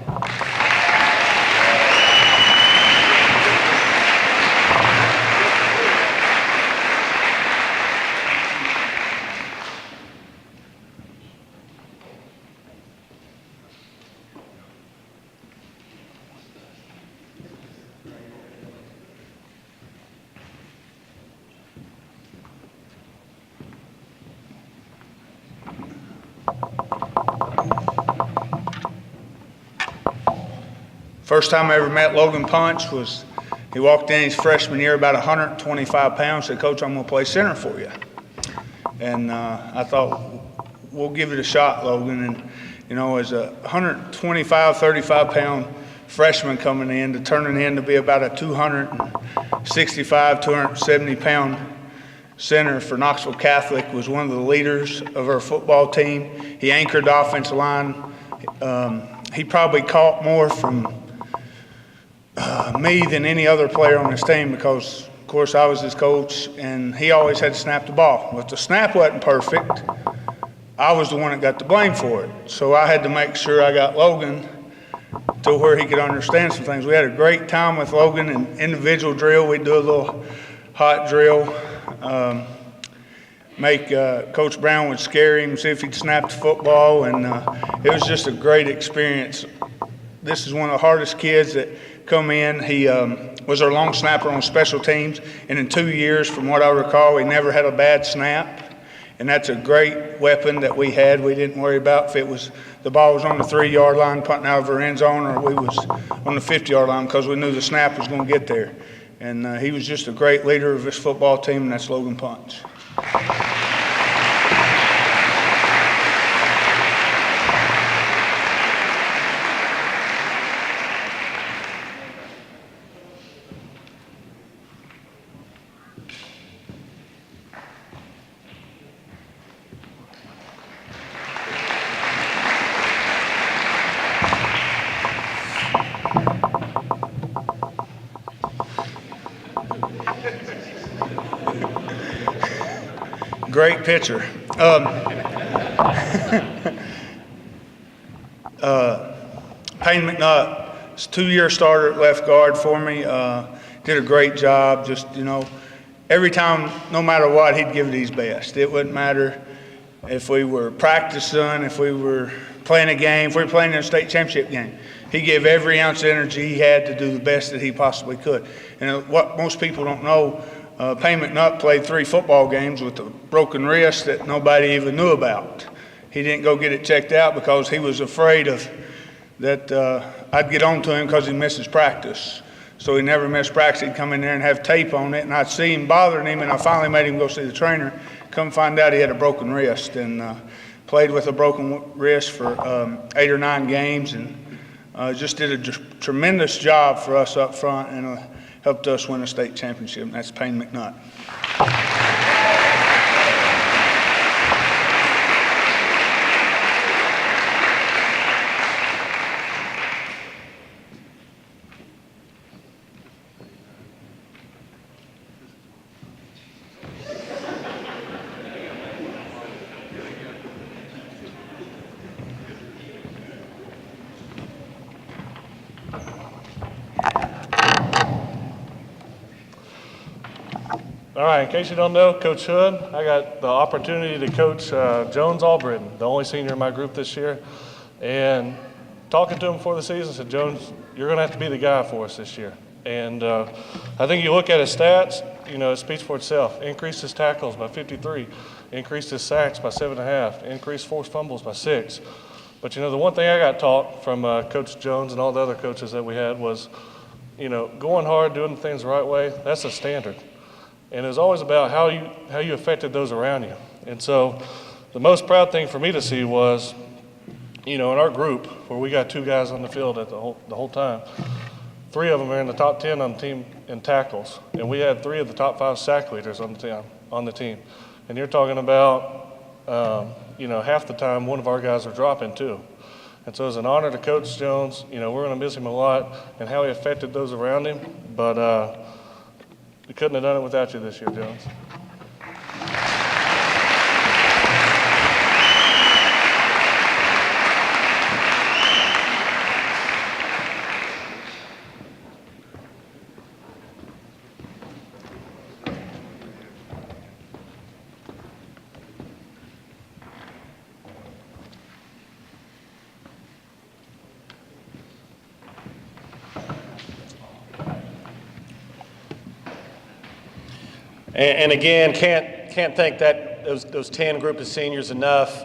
First time I ever met Logan Punch was he walked in his freshman year about 125 pounds, said, Coach, I'm going to play center for you. And I thought, we'll give it a shot, Logan. And, as a 125, 35-pound freshman coming in to turning in to be about a 265, 270-pound center for Knoxville Catholic, was one of the leaders of our football team. He anchored the offensive line. He probably caught more from me than any other player on this team because, of course, I was his coach, and he always had to snap the ball. But the snap wasn't perfect. I was the one that got the blame for it. So I had to make sure I got Logan to where he could understand some things. We had a great time with Logan in individual drill. We'd do a little hot drill. Coach Brown would scare him, see if he'd snap the football, and it was just a great experience. This is one of the hardest kids that come in. He was our long snapper on special teams, and in 2 years, from what I recall, he never had a bad snap. And that's a great weapon that we had. We didn't worry about if the ball was on the 3-yard line, punting out of our end zone, or we was on the 50-yard line because we knew the snap was going to get there. And he was just a great leader of this football team, and that's Logan Punch. great pitcher. Payne McNutt is a 2-year starter at left guard for me. Did a great job. Just, every time, no matter what, he'd give it his best. It wouldn't matter if we were practicing, if we were playing a game, if we were playing in a state championship game. He gave every ounce of energy he had to do the best that he possibly could. And what most people don't know, Payne McNutt played 3 football games with a broken wrist that nobody even knew about. He didn't go get it checked out because he was afraid of that I'd get on to him because he misses practice. So he never missed practice. He'd come in there and have tape on it, and I'd see him bothering him, and I finally made him go see the trainer. Come find out he had a broken wrist, and played with a broken wrist for 8 or 9 games, and just did a tremendous job for us up front, and helped us win a state championship, and that's Payne McNutt. All right, in case you don't know, Coach Hood, I got the opportunity to coach Jones Albritton, the only senior in my group this year. And talking to him before the season, I said, Jones, you're going to have to be the guy for us this year. And I think you look at his stats, it speaks for itself. Increased his tackles by 53, increased his sacks by 7.5, increased forced fumbles by 6. But, the one thing I got taught from Coach Jones and all the other coaches that we had was, going hard, doing things the right way, that's a standard. And it was always about how you affected those around you. And so the most proud thing for me to see was, in our group, where we got 2 guys on the field at the whole time, 3 of them are in the top 10 on the team in tackles. And we had 3 of the top 5 sack leaders on the team. And you're talking about, half the time one of our guys are dropping too. And so it's an honor to Coach Jones. We're going to miss him a lot and how he affected those around him. But we couldn't have done it without you this year, Jones. And again, can't thank those 10 group of seniors enough.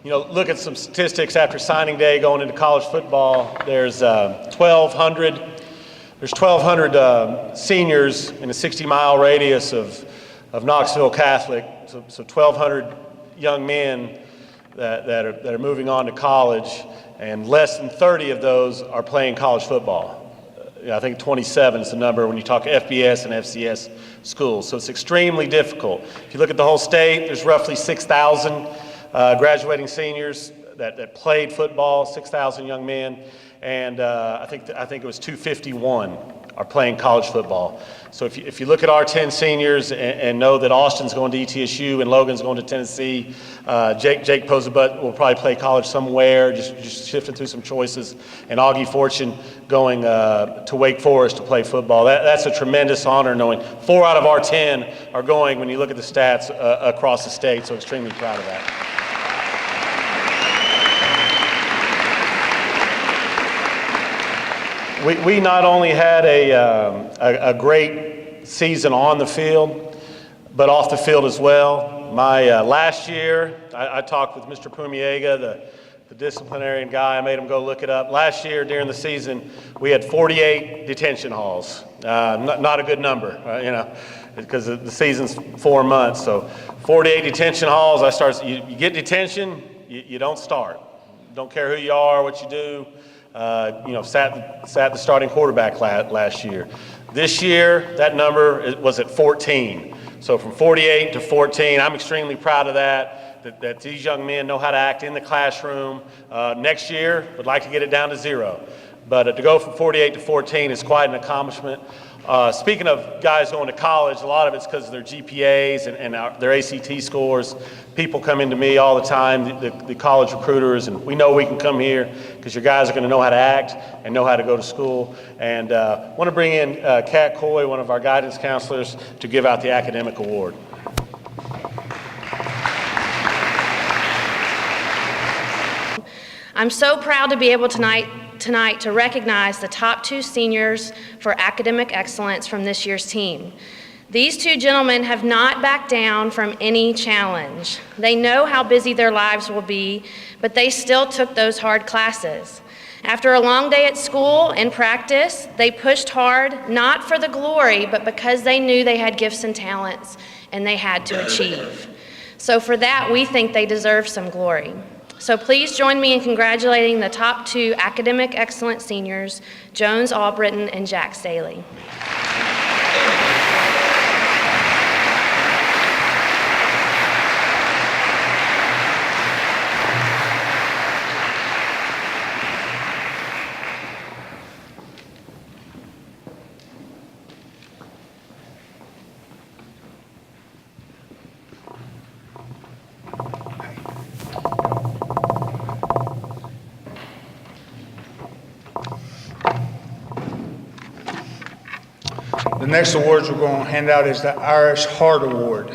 Look at some statistics after signing day going into college football. There's 1,200 seniors in a 60-mile radius of Knoxville Catholic. So 1,200 young men that are moving on to college, and less than 30 of those are playing college football. I think 27 is the number when you talk FBS and FCS schools. So it's extremely difficult. If you look at the whole state, there's roughly 6,000 graduating seniors that played football, 6,000 young men, and I think it was 251 are playing college football. So if you look at our 10 seniors and know that Austin's going to ETSU and Logan's going to Tennessee, Jake Posabut will probably play college somewhere, just shifting through some choices, and Augie Fortune going to Wake Forest to play football. That's a tremendous honor knowing 4 out of our 10 are going when you look at the stats across the state, so extremely proud of that. We not only had a great season on the field, but off the field as well. My last year, I talked with Mr. Pumiega, the disciplinarian guy. I made him go look it up. Last year during the season, we had 48 detention halls. Not a good number, because the season's 4 months. So 48 detention halls. You get detention, you don't start. Don't care who you are, what you do. Sat the starting quarterback last year. This year, that number was at 14. So from 48 to 14, I'm extremely proud of that these young men know how to act in the classroom. Next year, would like to get it down to 0. But to go from 48 to 14 is quite an accomplishment. Speaking of guys going to college, a lot of it's because of their GPAs and their ACT scores. People come into me all the time, the college recruiters, and we know we can come here because your guys are going to know how to act and know how to go to school. And want to bring in Kat Coy, one of our guidance counselors, to give out the academic award. I'm so proud to be able tonight to recognize the top 2 seniors for academic excellence from this year's team. These 2 gentlemen have not backed down from any challenge. They know how busy their lives will be, but they still took those hard classes. After a long day at school and practice, they pushed hard, not for the glory, but because they knew they had gifts and talents and they had to achieve. So for that, we think they deserve some glory. So please join me in congratulating the top 2 academic excellence seniors, Jones Albritton and Jack Staley. The next awards we're going to hand out is the Irish Heart Award.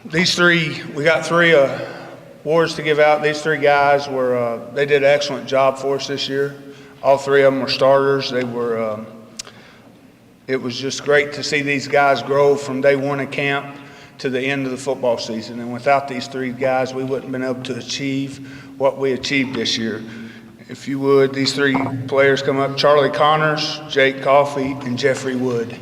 These 3, we got 3 awards to give out. These 3 guys they did an excellent job for us this year. All 3 of them were starters. It was just great to see these guys grow from day 1 of camp to the end of the football season. And without these 3 guys, we wouldn't have been able to achieve what we achieved this year. If you would, these 3 players come up: Charlie Connors, Jake Coffey, and Jeffrey Wood.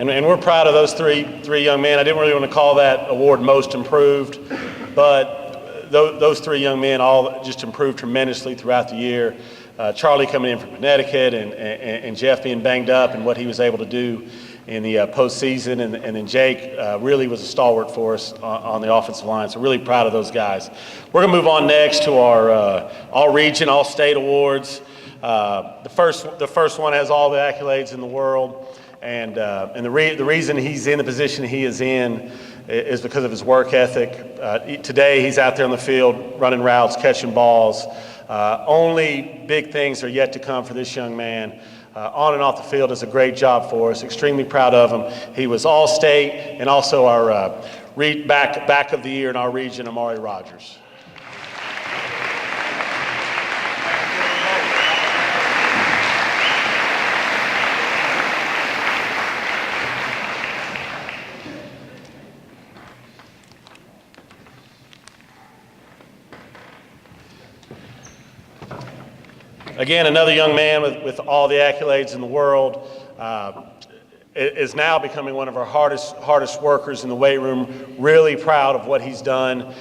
And we're proud of those three young men. I didn't really want to call that award most improved, but those 3 young men all just improved tremendously throughout the year. Charlie coming in from Connecticut and Jeff being banged up and what he was able to do in the postseason. And then Jake really was a stalwart for us on the offensive line. So really proud of those guys. We're going to move on next to our all-region, all-state awards. The first one has all the accolades in the world. And the reason he's in the position he is in is because of his work ethic. Today he's out there on the field running routes, catching balls. Only big things are yet to come for this young man. On and off the field does a great job for us. Extremely proud of him. He was All-State and also our back of the year in our region, Amari Rogers. Again, another young man with all the accolades in the world, is now becoming one of our hardest workers in the weight room. Really proud of what he's done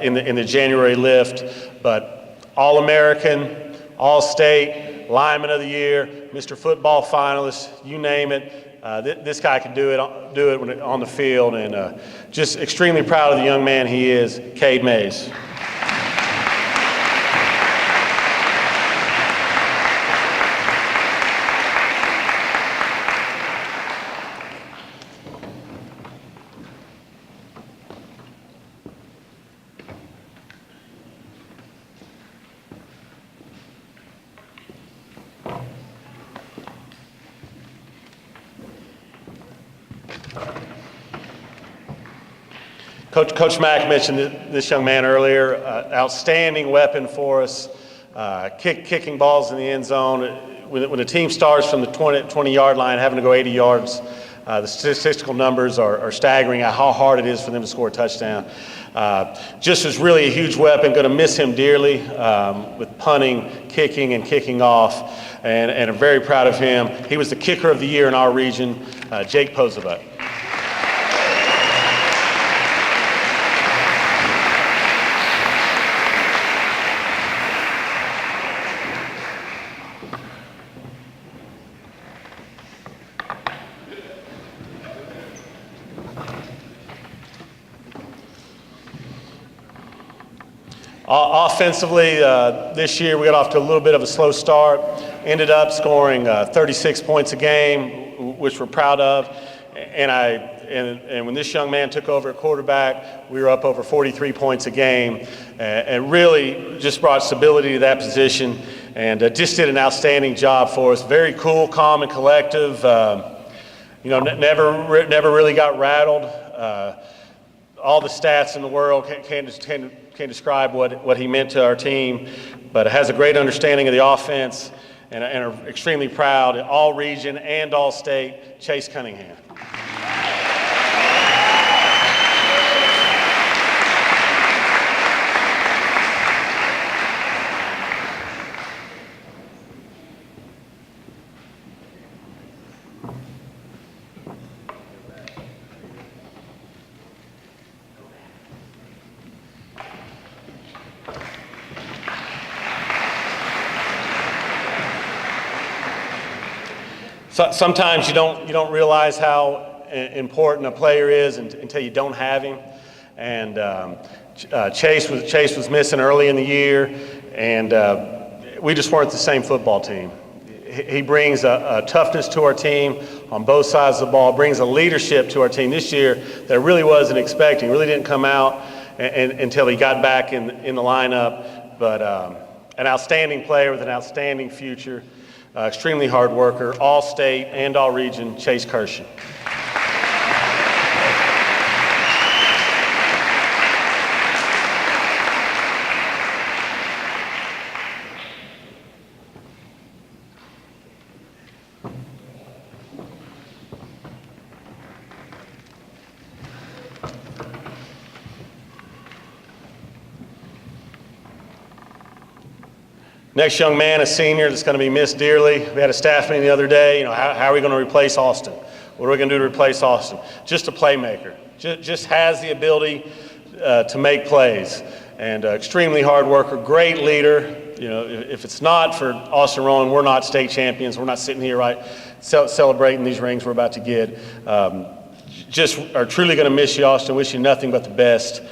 in the January lift. But All-American, All-State, Lineman of the Year, Mr. Football finalist, you name it. This guy can do it when on the field, and just extremely proud of the young man he is, Cade Mays. Coach Mack mentioned this young man earlier. Outstanding weapon for us, kicking balls in the end zone. When the team starts from the 20-yard line, having to go 80 yards The statistical numbers are staggering at how hard it is for them to score a touchdown. Just was really a huge weapon. Going to miss him dearly with punting, kicking, and kicking off. And I'm very proud of him. He was the kicker of the year in our region, Jake Posabut. Offensively, this year we got off to a little bit of a slow start. Ended up scoring 36 points a game, which we're proud of. And when this young man took over at quarterback, we were up over 43 points a game, and really just brought stability to that position, and just did an outstanding job for us. Very cool, calm, and collective. Never really got rattled. All the stats in the world can't describe what he meant to our team, but has a great understanding of the offense, and are extremely proud, all region and all state, Chase Cunningham. Sometimes you don't realize how important a player is until you don't have him. And Chase was missing early in the year, and we just weren't the same football team. He brings a toughness to our team on both sides of the ball, brings a leadership to our team this year that I really wasn't expecting. Really didn't come out until he got back in the lineup, but an outstanding player with an outstanding future. Extremely hard worker, all state and all region, Chase Kershin. Next young man, a senior that's going to be missed dearly. We had a staff meeting the other day. How are we going to replace Austin? What are we going to do to replace Austin? Just a playmaker. Just has the ability to make plays. And extremely hard worker, great leader. If it's not for Austin Rowan, we're not state champions. We're not sitting here celebrating these rings we're about to get. Just are truly going to miss you, Austin. Wish you nothing but the best.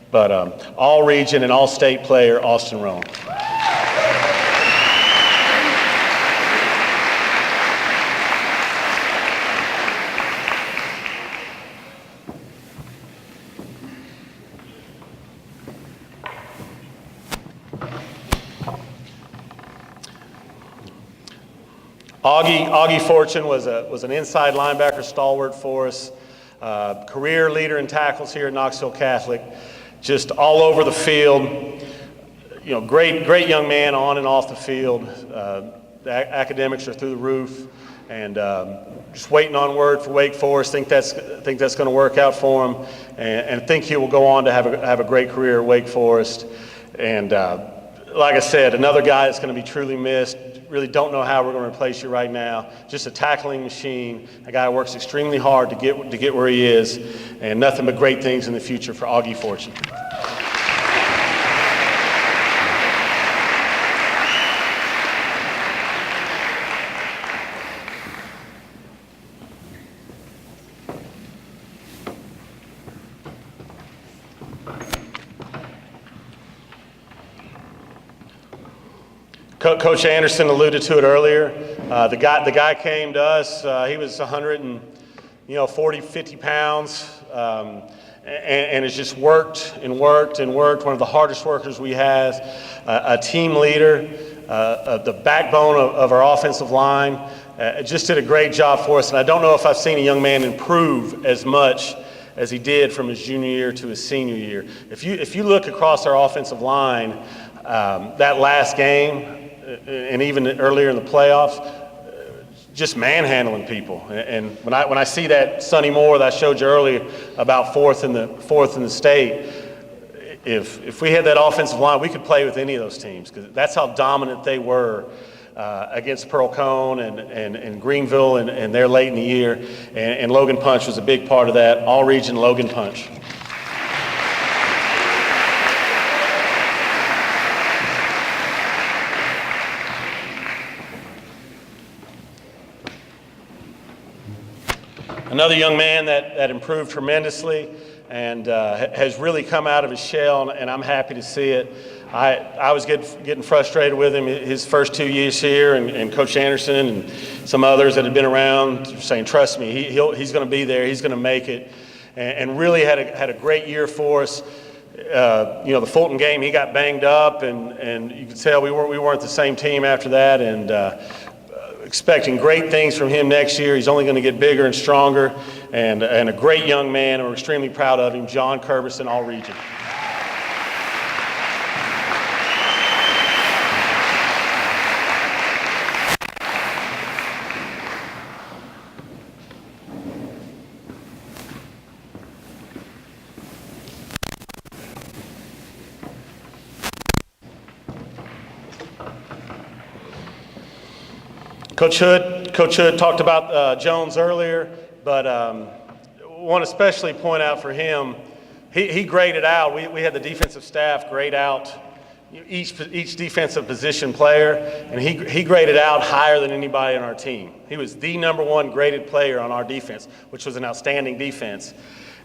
But all region and all state player, Austin Rowan. Augie Fortune was an inside linebacker stalwart for us, career leader in tackles here at Knoxville Catholic, just all over the field. Great young man on and off the field. The academics are through the roof, and just waiting on word for Wake Forest. Think that's going to work out for him, and think he will go on to have a great career at Wake Forest. And like I said, another guy that's going to be truly missed. Really don't know how we're going to replace you right now. Just a tackling machine. A guy who works extremely hard to get where he is, and nothing but great things in the future for Augie Fortune. Coach Anderson alluded to it earlier. The guy came to us. He was 140, 50 pounds, and has just worked and worked and worked. One of the hardest workers we have. A team leader, the backbone of our offensive line. Just did a great job for us. And I don't know if I've seen a young man improve as much as he did from his junior year to his senior year. If you look across our offensive line, that last game, and even earlier in the playoffs, just manhandling people. And when I see that Sonny Moore that I showed you earlier about fourth in the state, if we had that offensive line, we could play with any of those teams, because that's how dominant they were against Pearl Cone and Greenville and they're late in the year. And Logan Punch was a big part of that, all-region Logan Punch. Another young man that improved tremendously and has really come out of his shell, and I'm happy to see it. I was getting frustrated with him his first 2 years here, and Coach Anderson and some others that had been around saying, trust me, he's going to be there, he's going to make it, and really had a great year for us. The Fulton game, he got banged up, and you could tell we weren't the same team after that, and expecting great things from him next year. He's only going to get bigger and stronger, and a great young man, and we're extremely proud of him, John Curberson, all-region. Coach Hood talked about Jones earlier, but want to especially point out for him, he graded out. We had the defensive staff grade out each defensive position player, and he graded out higher than anybody on our team. He was the #1 graded player on our defense, which was an outstanding defense.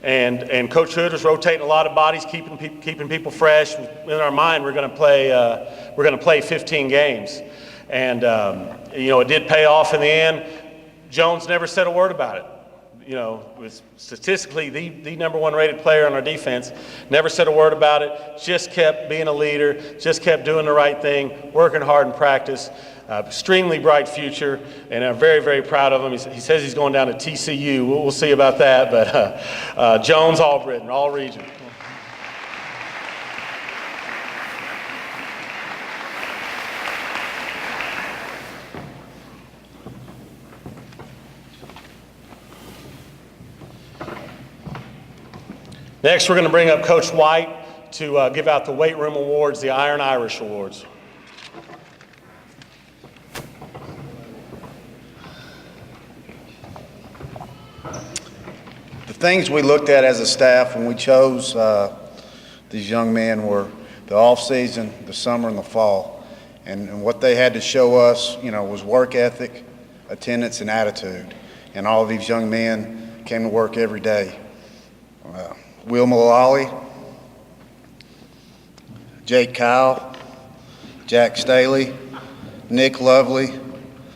And Coach Hood was rotating a lot of bodies, keeping people fresh. In our mind, we're going to play 15 games. And, it did pay off in the end. Jones never said a word about it. Was statistically the #1 rated player on our defense. Never said a word about it. Just kept being a leader. Just kept doing the right thing, working hard in practice. Extremely bright future, and I'm very, very proud of him. He says he's going down to TCU. We'll see about that. But Jones, all-Britain, all-region. Next, we're going to bring up Coach White to give out the weight room awards, the Iron Irish Awards. The things we looked at as a staff when we chose these young men were the off-season, the summer, and the fall. And what they had to show us, was work ethic, attendance, and attitude. And all of these young men came to work every day. Will Mullally, Jake Kyle, Jack Staley, Nick Lovely,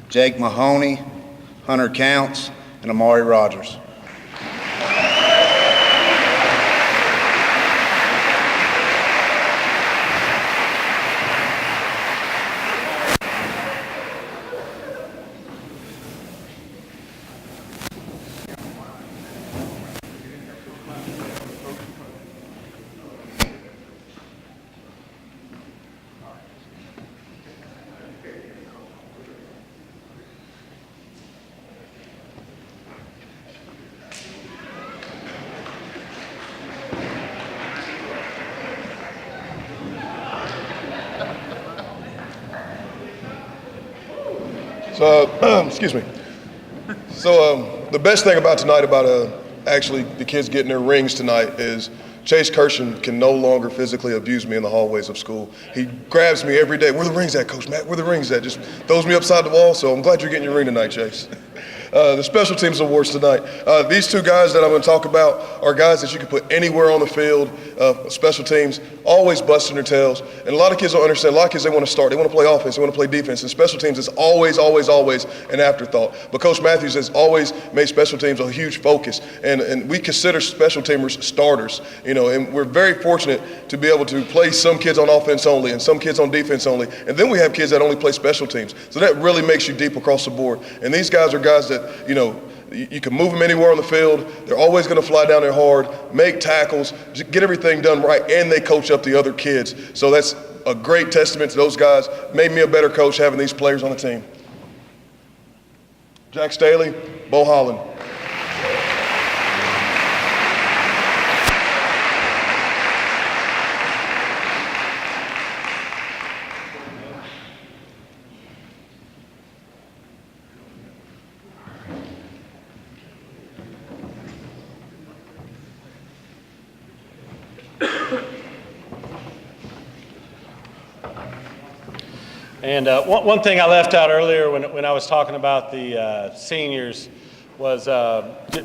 Jake Mahoney, Hunter Counts, and Amari Rogers. So, excuse me. So the best thing about tonight, about actually the kids getting their rings tonight, is Chase Kirshen can no longer physically abuse me in the hallways of school. He grabs me every day. Where the rings at, Coach Matt? Where the rings at? Just throws me upside the wall. So I'm glad you're getting your ring tonight, Chase. The Special Teams Awards tonight. These two guys that I'm going to talk about are guys that you can put anywhere on the field, special teams, always busting their tails. And a lot of kids don't understand. A lot of kids, they want to start. They want to play offense. They want to play defense. And special teams is always, always, always an afterthought. But Coach Matthews has always made special teams a huge focus. And we consider special teamers starters, and we're very fortunate to be able to play some kids on offense only and some kids on defense only. And then we have kids that only play special teams. So that really makes you deep across the board. And these guys are guys that, you can move them anywhere on the field. They're always going to fly down there hard, make tackles, get everything done right, and they coach up the other kids. So that's a great testament to those guys. Made me a better coach having these players on the team. Jack Staley, Bo Holland. And one thing I left out earlier when I was talking about the seniors was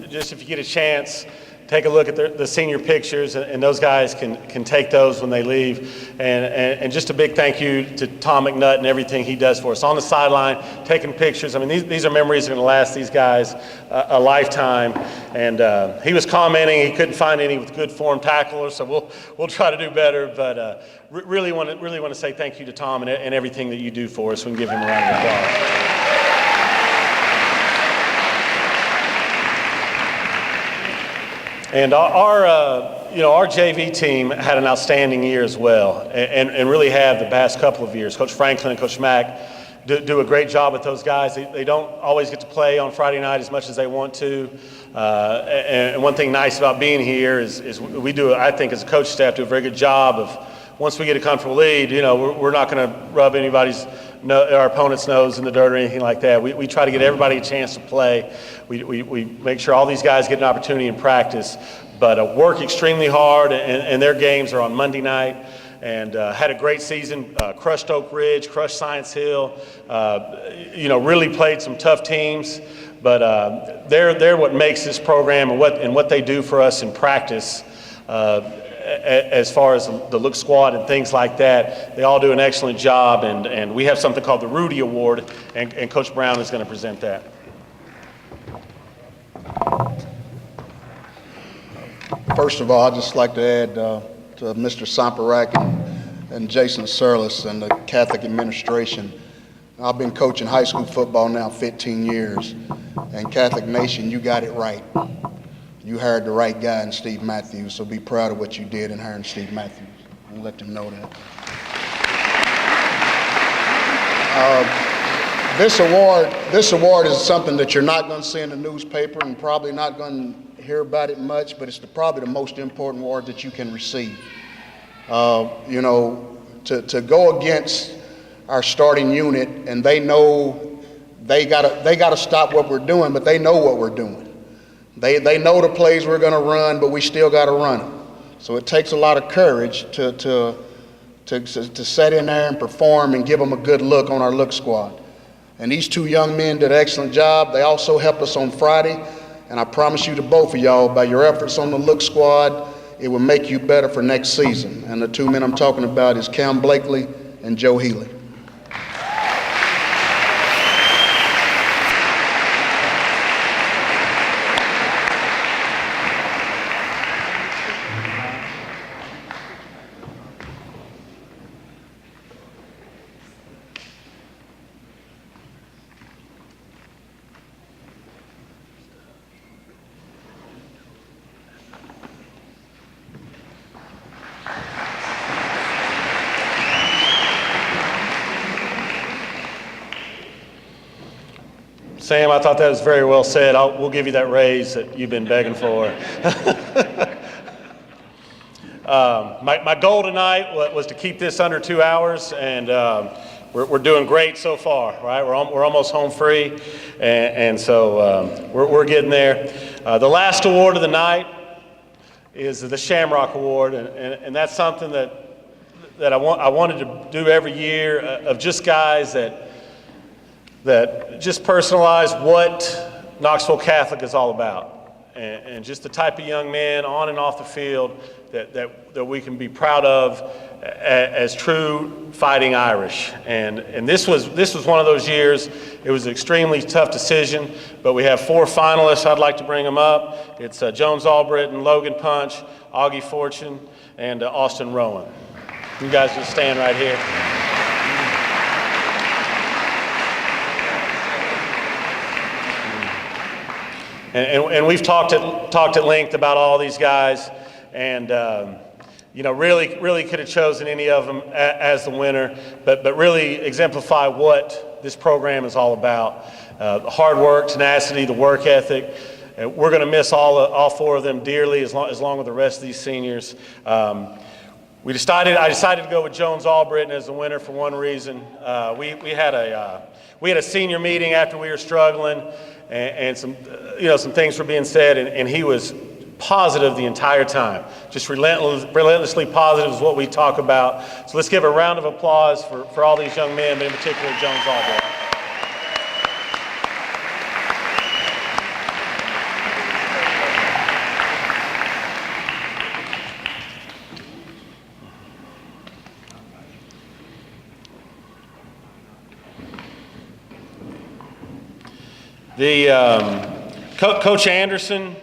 just if you get a chance, take a look at the senior pictures, and those guys can take those when they leave. And just a big thank you to Tom McNutt and everything he does for us. On the sideline, taking pictures. I mean, these are memories that are going to last these guys a lifetime. And he was commenting he couldn't find any with good form tacklers, so we'll try to do better. But really want to say thank you to Tom and everything that you do for us. We can give him a round of applause. And our JV team had an outstanding year as well, and really have the past couple of years. Coach Franklin and Coach Mack do a great job with those guys. They don't always get to play on Friday night as much as they want to. And one thing nice about being here is we do, I think, as a coach staff, do a very good job of once we get a comfortable lead, we're not going to rub our opponent's nose in the dirt or anything like that. We try to get everybody a chance to play. We make sure all these guys get an opportunity in practice, but work extremely hard, and their games are on Monday night. And had a great season, crushed Oak Ridge, crushed Science Hill, really played some tough teams. But they're what makes this program and what they do for us in practice. As far as the look squad and things like that, they all do an excellent job, and we have something called the Rudy Award, and Coach Brown is going to present that. First of all, I'd just like to add to Mr. Somperak and Jason Surlis and the Catholic administration. I've been coaching high school football now 15 years, and Catholic Nation, you got it right. You hired the right guy in Steve Matthews, so be proud of what you did in hiring Steve Matthews. And let them know that. This award is something that you're not going to see in the newspaper and probably not going to hear about it much, but it's probably the most important award that you can receive. To go against our starting unit, and they know they gotta stop what we're doing, but they know what we're doing. They know the plays we're going to run, but we still got to run them. So it takes a lot of courage to set in there and perform and give them a good look on our look squad. And these two young men did an excellent job. They also helped us on Friday, and I promise you to both of y'all, by your efforts on the look squad, it will make you better for next season. And the two men I'm talking about is Cam Blakely and Joe Healy. Sam, I thought that was very well said. We'll give you that raise that you've been begging for. My goal tonight was to keep this under 2 hours, and we're doing great so far, right? We're almost home free, and so we're getting there. The last award of the night is the Shamrock Award, and that's something that I wanted to do every year of just guys that just personalize what Knoxville Catholic is all about, and just the type of young man on and off the field that we can be proud of as true fighting Irish. And this was one of those years. It was an extremely tough decision, but we have 4 finalists. I'd like to bring them up. It's Jones Albritton, Logan Punch, Augie Fortune, and Austin Rowan. You guys just stand right here. And we've talked at length about all these guys, and really could have chosen any of them as the winner, but really exemplify what this program is all about. the hard work, tenacity, the work ethic. We're going to miss all four of them dearly, as long with the rest of these seniors. I decided to go with Jones Albritton as the winner for one reason. We had a senior meeting after we were struggling, and some things were being said, and he was positive the entire time. Just relentlessly positive is what we talk about. So let's give a round of applause for all these young men, but in particular Jones Albritton. Coach Anderson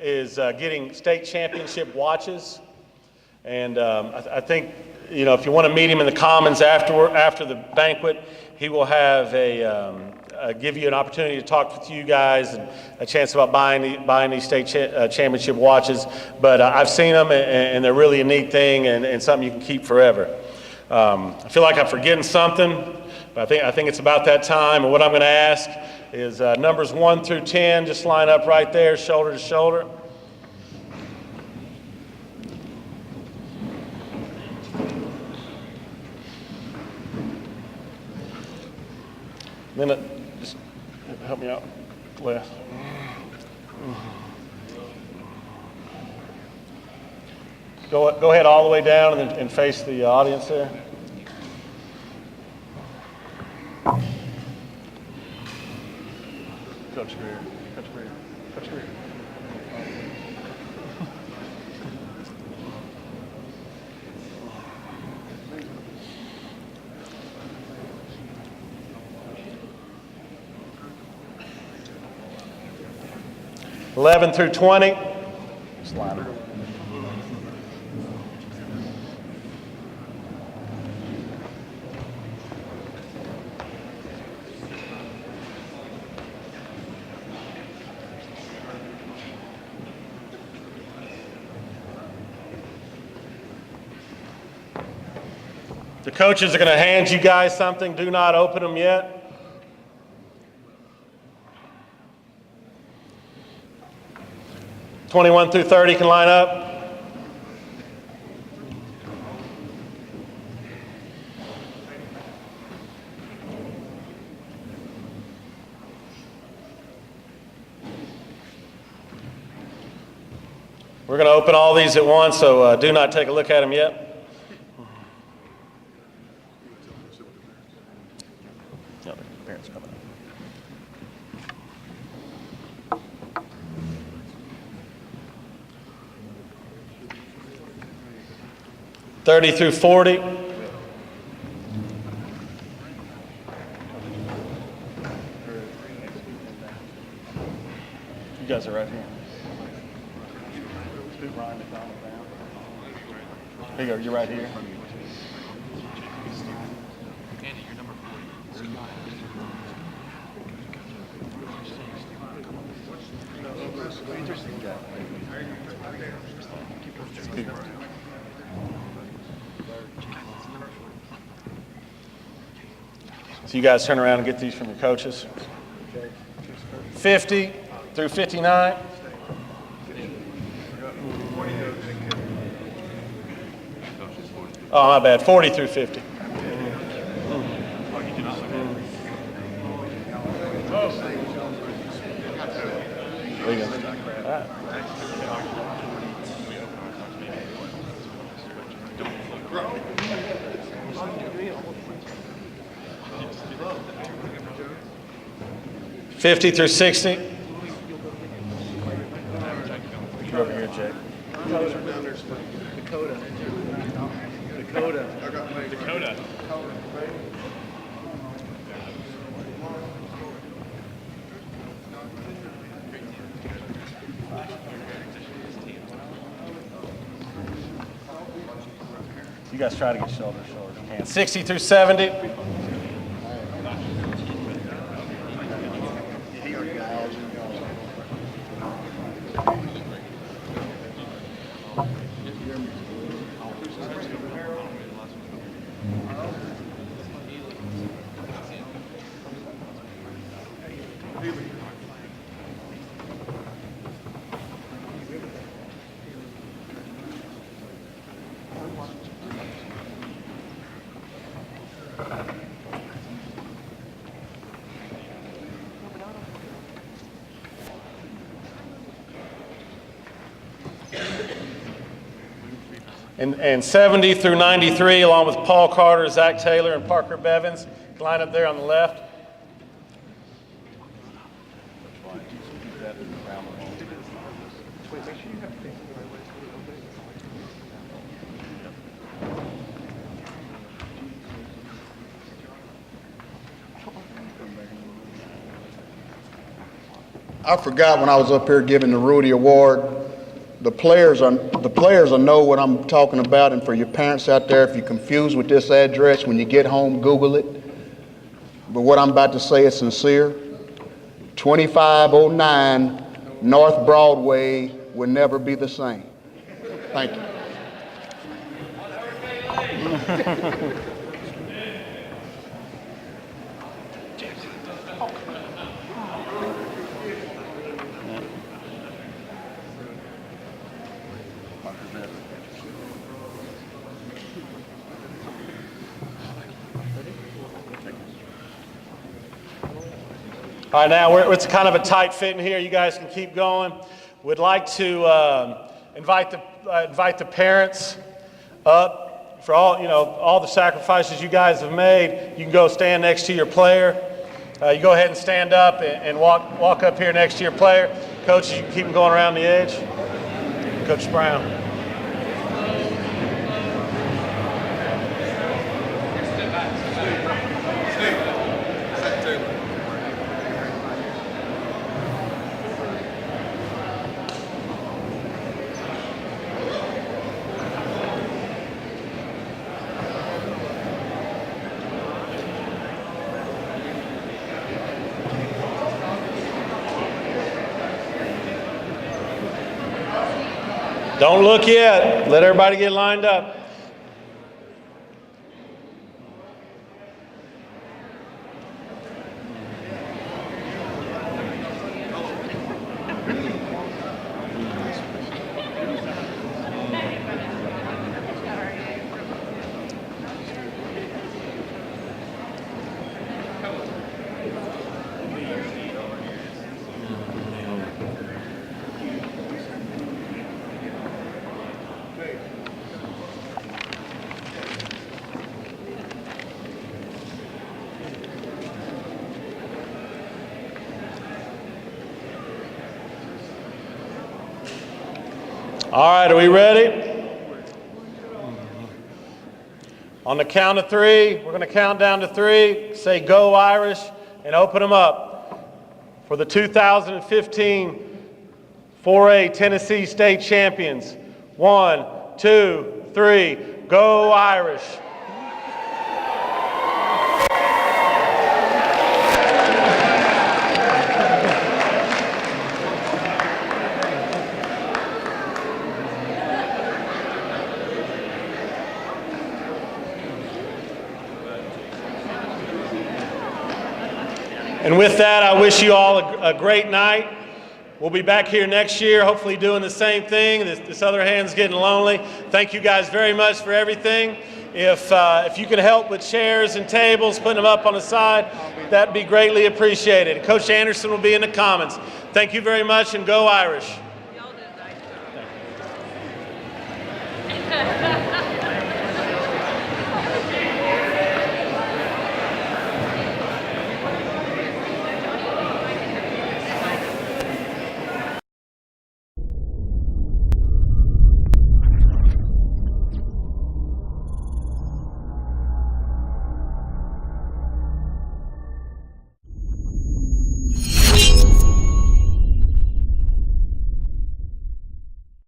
is getting state championship watches, and I think if you want to meet him in the Commons after the banquet, he will have give you an opportunity to talk with you guys and a chance about buying these state championship watches. But I've seen them, and they're really a neat thing and something you can keep forever. I feel like I'm forgetting something, but I think it's about that time. And what I'm going to ask is numbers 1 through 10, just line up right there, shoulder to shoulder. Then just help me out, Les. Go ahead all the way down and face the audience there. Coach Greer. Coach Greer. 11 through 20. Slider. The coaches are going to hand you guys something. Do not open them yet. '21 through 30 can line up. We're going to open all these at once, so do not take a look at them yet. Parents coming up. 30 through 40. You guys are right here. Here you go, you're right here. So you guys turn around and get these from your coaches. 50 through 59. Oh, my bad. 40 through 50. There you go. All right. $50 through $60. You're over here, Jake. Dakota. You guys try to get shoulder to shoulder if you can. 60 through 70. And 70 through 93, along with Paul Carter, Zach Taylor, and Parker Bevins, line up there on the left. I forgot when I was up here giving the Rudy Award. The players will know what I'm talking about, and for your parents out there, if you're confused with this address, when you get home, Google it. But what I'm about to say is sincere. 2509 North Broadway will never be the same. Thank you. All right, now it's kind of a tight fit in here. You guys can keep going. We'd like to invite the parents up for all the sacrifices you guys have made. You can go stand next to your player. You go ahead and stand up and walk up here next to your player. Coach, you can keep them going around the edge. Coach Brown. Don't look yet. Let everybody get lined up. All right, are we ready? On the count of three, we're going to count down to three, say go Irish, and open them up for the 2015 4A Tennessee State Champions. 1, 2, 3, go Irish. And with that, I wish you all a great night. We'll be back here next year, hopefully doing the same thing. This other hand's getting lonely. Thank you guys very much for everything. If you can help with chairs and tables, putting them up on the side, that'd be greatly appreciated. Coach Anderson will be in the comments. Thank you very much, and go Irish.